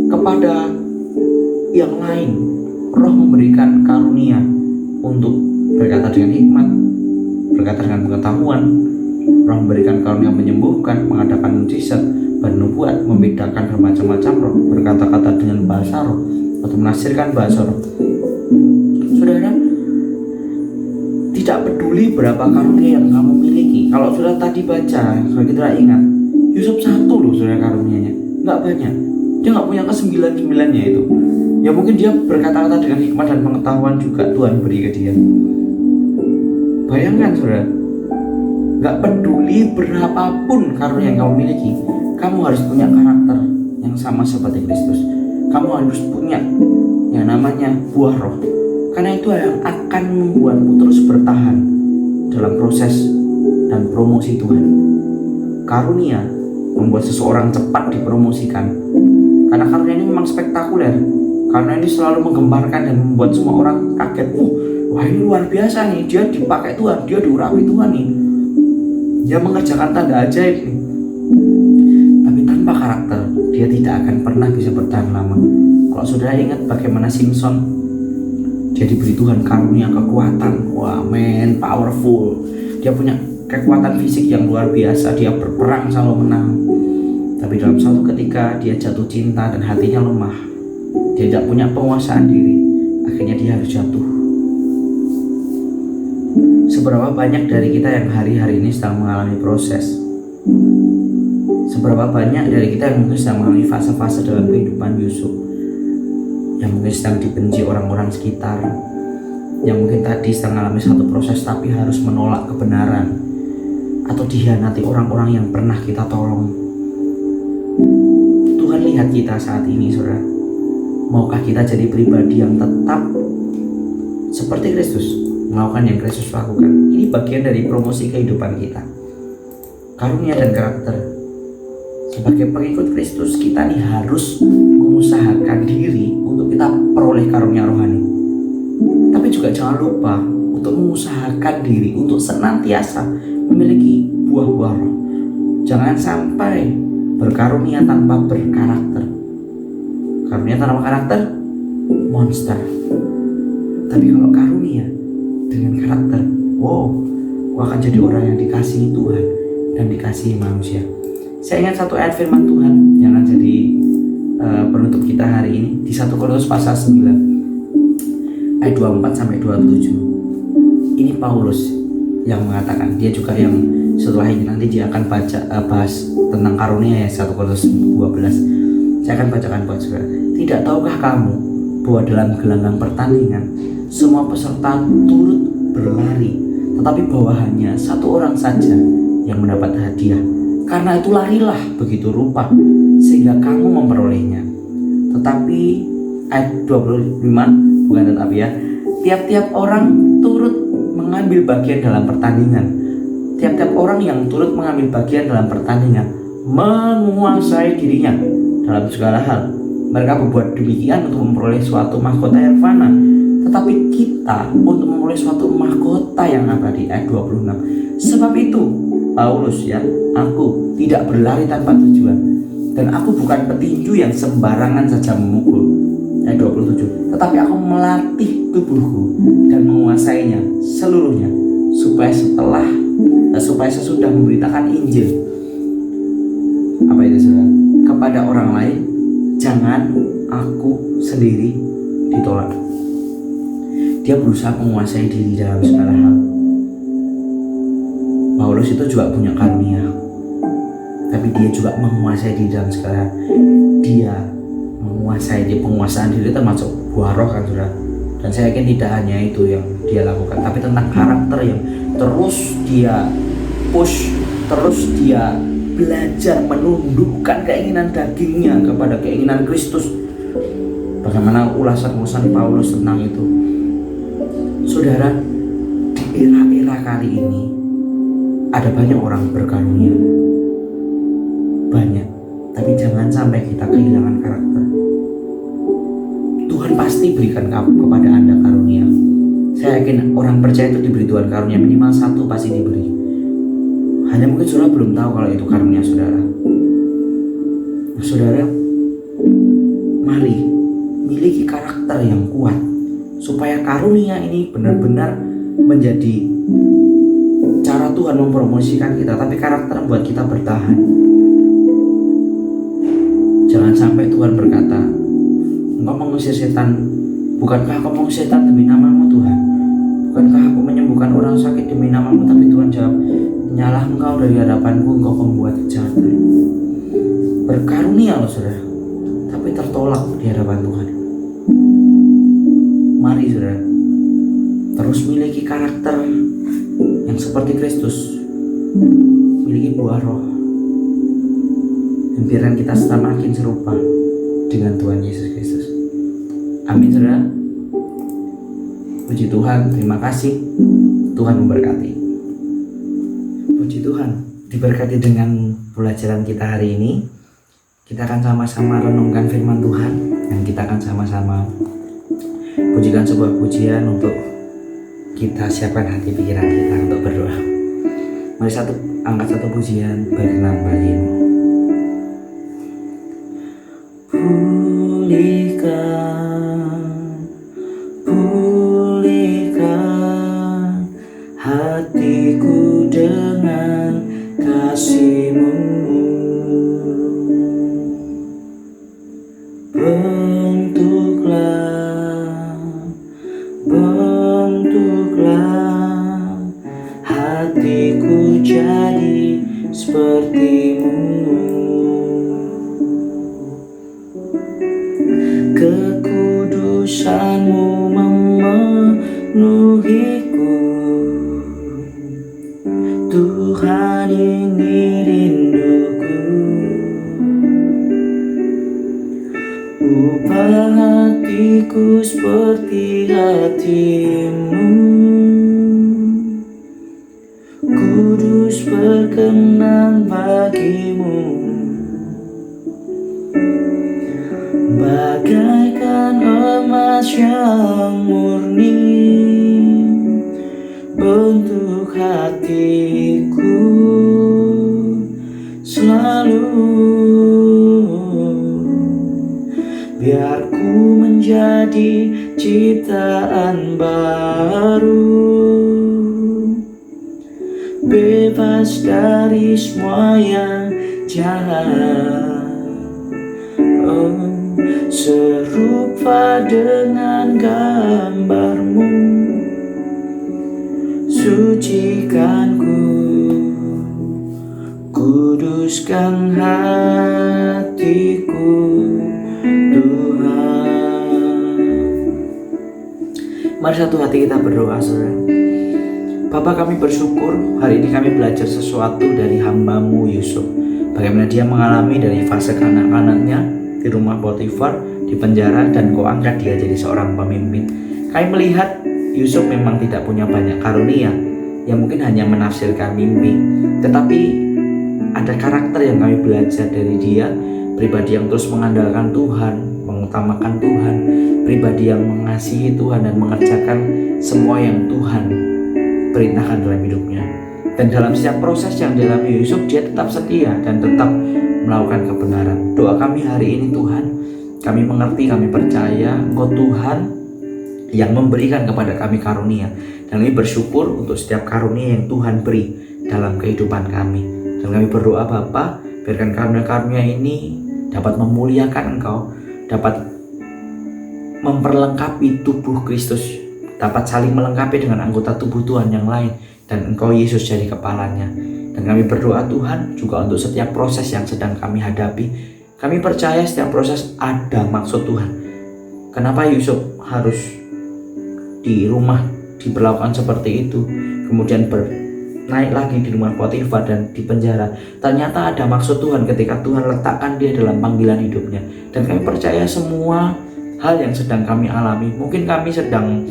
kepada yang lain roh memberikan karunia untuk berkata dengan hikmat, berkata dengan pengetahuan. Roh memberikan karunia menyembuhkan, mengadakan mujizat, bernubuat, membedakan bermacam-macam roh, berkata-kata dengan bahasa roh, atau menafsirkan bahasa roh. Saudara, tidak peduli berapa karunia yang kamu miliki. Kalau sudah tadi baca, kalau kita ingat, Yusuf 1 loh saudara karunianya, nggak banyak. Dia nggak punya ke-9-9-nya itu. Ya mungkin dia berkata-kata dengan hikmat dan pengetahuan juga Tuhan beri ke dia. Bayangkan saudara, gak peduli berapapun karunia yang kamu miliki, kamu harus punya karakter yang sama seperti Kristus. Kamu harus punya yang namanya buah roh, karena itu yang akan membuatmu terus bertahan dalam proses dan promosi Tuhan. Karunia membuat seseorang cepat dipromosikan, karena karunia ini memang spektakuler. Karena ini selalu menggemparkan dan membuat semua orang kaget. Wah ini luar biasa nih, dia dipakai Tuhan, dia diurapi Tuhan nih, dia mengerjakan tanda ajaib nih. Tapi tanpa karakter, dia tidak akan pernah bisa bertahan lama. Kalau saudara ingat bagaimana Simpson, dia diberi Tuhan karunia kekuatan. Wah man, powerful. Dia punya kekuatan fisik yang luar biasa, dia berperang selalu menang. Tapi dalam suatu ketika dia jatuh cinta dan hatinya lemah, dia tidak punya penguasaan diri, akhirnya dia harus jatuh. Seberapa banyak dari kita yang hari-hari ini sedang mengalami proses? Seberapa banyak dari kita yang mungkin sedang mengalami fase-fase dalam kehidupan Yusuf, yang mungkin sedang dibenci orang-orang sekitar, yang mungkin tadi sedang mengalami satu proses tapi harus menolak kebenaran, atau dihianati orang-orang yang pernah kita tolong. Tuhan lihat kita saat ini saudara. Maukah kita jadi pribadi yang tetap seperti Kristus, melakukan yang Kristus lakukan? Ini bagian dari promosi kehidupan kita. Karunia dan karakter. Sebagai pengikut Kristus, kita nih harus mengusahakan diri untuk kita peroleh karunia rohani. Tapi juga jangan lupa untuk mengusahakan diri untuk senantiasa memiliki buah-buah roh. Jangan sampai berkarunia tanpa berkarakter. Karunia tanpa karakter, monster. Tapi kalau karunia dengan karakter, wow, akan jadi orang yang dikasihi Tuhan dan dikasihi manusia. Saya ingat satu ayat firman Tuhan yang akan jadi penutup kita hari ini di 1 Korintus pasal 9 ayat 24-27. Ini Paulus yang mengatakan, dia juga yang setelah ini nanti dia akan bahas tentang karunia ya, 1 Korintus 12. Saya akan bacakan buat saudara. Tidak tahukah kamu bahwa dalam gelanggang pertandingan semua peserta turut berlari, tetapi bahwa hanya satu orang saja yang mendapat hadiah? Karena itu larilah begitu rupa sehingga kamu memperolehnya. Tetapi ayat 25, bukan tetapi ya, tiap-tiap orang turut mengambil bagian dalam pertandingan. Tiap-tiap orang yang turut mengambil bagian dalam pertandingan menguasai dirinya dalam segala hal. Mereka berbuat demikian untuk memperoleh suatu mahkota yang fana, tetapi kita untuk memperoleh suatu mahkota yang abadi. Ayat 26. Sebab itu Paulus ya, aku tidak berlari tanpa tujuan, dan aku bukan petinju yang sembarangan saja memukul. Ayat 27. Tetapi aku melatih tubuhku dan menguasainya seluruhnya, supaya sesudah memberitakan Injil, apa itu saudara, kepada orang lain, jangan aku sendiri ditolak. Dia berusaha menguasai diri dalam segala hal. Paulus itu juga punya karunia, tapi dia juga menguasai diri dalam segala hal. Dia menguasai, penguasaan diri termasuk buah roh kan saudara. Dan saya yakin tidak hanya itu yang dia lakukan, tapi tentang karakter yang terus dia push, terus dia belajar menundukkan keinginan dagingnya kepada keinginan Kristus. Bagaimana ulasan-ulasan Paulus tentang itu. Saudara, di era-era kali ini ada banyak orang berkarunia, banyak, tapi jangan sampai kita kehilangan karakter. Tuhan pasti berikan kepada Anda karunia. Saya yakin orang percaya itu diberi Tuhan karunia, minimal satu pasti diberi. Hanya mungkin saudara belum tahu kalau itu karunia saudara. Saudara, mari miliki karakter yang kuat supaya karunia ini benar-benar menjadi cara Tuhan mempromosikan kita, tapi karakter membuat kita bertahan. Jangan sampai Tuhan berkata, engkau mengusir setan, bukankah kau mengusir setan demi namamu Tuhan? Bukankah aku menyembuhkan orang sakit demi namamu? Tapi Tuhan jawab, nyalah engkau dari hadapanku, engkau pembuat kejahatan. Berkarunia loh saudara, tapi tertolak di hadapan Tuhan. Mari saudara, terus miliki karakter yang seperti Kristus, miliki buah roh, dan biarkan kita semakin serupa dengan Tuhan Yesus Kristus. Amin saudara. Puji Tuhan, terima kasih. Tuhan memberkati. Puji Tuhan, diberkati dengan pelajaran kita hari ini. Kita akan sama-sama renungkan firman Tuhan, dan kita akan sama-sama pujikan sebuah pujian untuk kita siapkan hati pikiran kita untuk berdoa. Mari angkat satu pujian berkenan bagimu. Pulihkan hatiku dengan kasih-Mu. Bentuklah hatiku jadi seperti-Mu. Kekudusan-Mu memenuhiku. Tuhan, ini rinduku. Ubah hatiku seperti hati-Mu. Kudus berkenan bagi-Mu. Bagaikan emas yang murni, bentuk hatiku selalu. Biar ku menjadi ciptaan baru, bebas dari semua yang jahat. Serupa dengan gambar-Mu, sucikanku, kuduskan hatiku, Tuhan. Mari satu hati kita berdoa saudara. Bapa, kami bersyukur hari ini kami belajar sesuatu dari hamba-Mu Yusuf. Bagaimana dia mengalami dari fase kanak-kanaknya di rumah Potifar, di penjara, dan Kau angkat dia jadi seorang pemimpin. Kami melihat Yusuf memang tidak punya banyak karunia, yang mungkin hanya menafsirkan mimpi, tetapi ada karakter yang kami belajar dari dia, pribadi yang terus mengandalkan Tuhan, mengutamakan Tuhan, pribadi yang mengasihi Tuhan dan mengerjakan semua yang Tuhan perintahkan dalam hidupnya. Dan dalam setiap proses yang dialami Yusuf, dia tetap setia dan tetap melakukan kebenaran. Doa kami hari ini Tuhan, kami mengerti, kami percaya Engkau Tuhan yang memberikan kepada kami karunia, dan kami bersyukur untuk setiap karunia yang Tuhan beri dalam kehidupan kami. Dan kami berdoa Bapa, biarkan karunia-karunia ini dapat memuliakan Engkau, dapat memperlengkapi tubuh Kristus, dapat saling melengkapi dengan anggota tubuh Tuhan yang lain, dan Engkau Yesus jadi kepalanya. Dan kami berdoa Tuhan juga untuk setiap proses yang sedang kami hadapi. Kami percaya setiap proses ada maksud Tuhan. Kenapa Yusuf harus di rumah diperlakukan seperti itu, kemudian naik lagi di rumah Potifar dan di penjara? Ternyata ada maksud Tuhan ketika Tuhan letakkan dia dalam panggilan hidupnya. Dan kami percaya semua hal yang sedang kami alami, mungkin kami sedang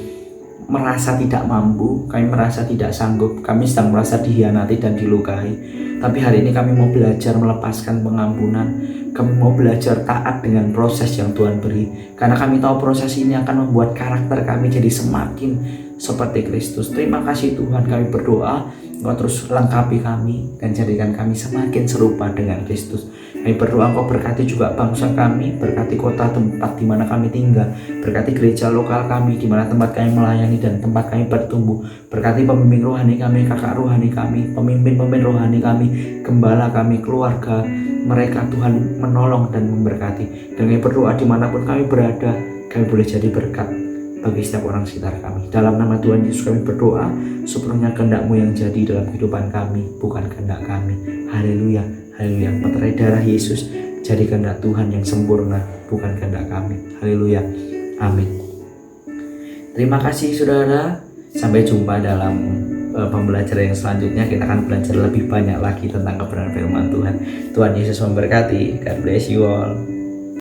merasa tidak mampu, kami merasa tidak sanggup, kami sedang merasa dikhianati dan dilukai. Tapi hari ini kami mau belajar melepaskan pengampunan. Kami mau belajar taat dengan proses yang Tuhan beri, karena kami tahu proses ini akan membuat karakter kami jadi semakin seperti Kristus. Terima kasih Tuhan, kami berdoa Engkau terus lengkapi kami dan jadikan kami semakin serupa dengan Kristus. Kami berdoa Engkau berkati juga bangsa kami, berkati kota tempat di mana kami tinggal, berkati gereja lokal kami di mana tempat kami melayani dan tempat kami bertumbuh. Berkati pemimpin rohani kami, kakak rohani kami, pemimpin-pemimpin rohani kami, gembala kami, keluarga mereka, Tuhan menolong dan memberkati. Dan kami berdoa dimanapun kami berada, kami boleh jadi berkat bagi setiap orang sekitar kami. Dalam nama Tuhan Yesus kami berdoa, sepenuhnya kehendak-Mu yang jadi dalam kehidupan kami, bukan kehendak kami. Haleluya, haleluya. Meterai darah Yesus, jadi kehendak Tuhan yang sempurna, bukan kehendak kami. Haleluya, amin. Terima kasih saudara. Sampai jumpa dalam pembelajaran yang selanjutnya. Kita akan belajar lebih banyak lagi tentang kebenaran firman Tuhan. Tuhan Yesus memberkati. God bless you all.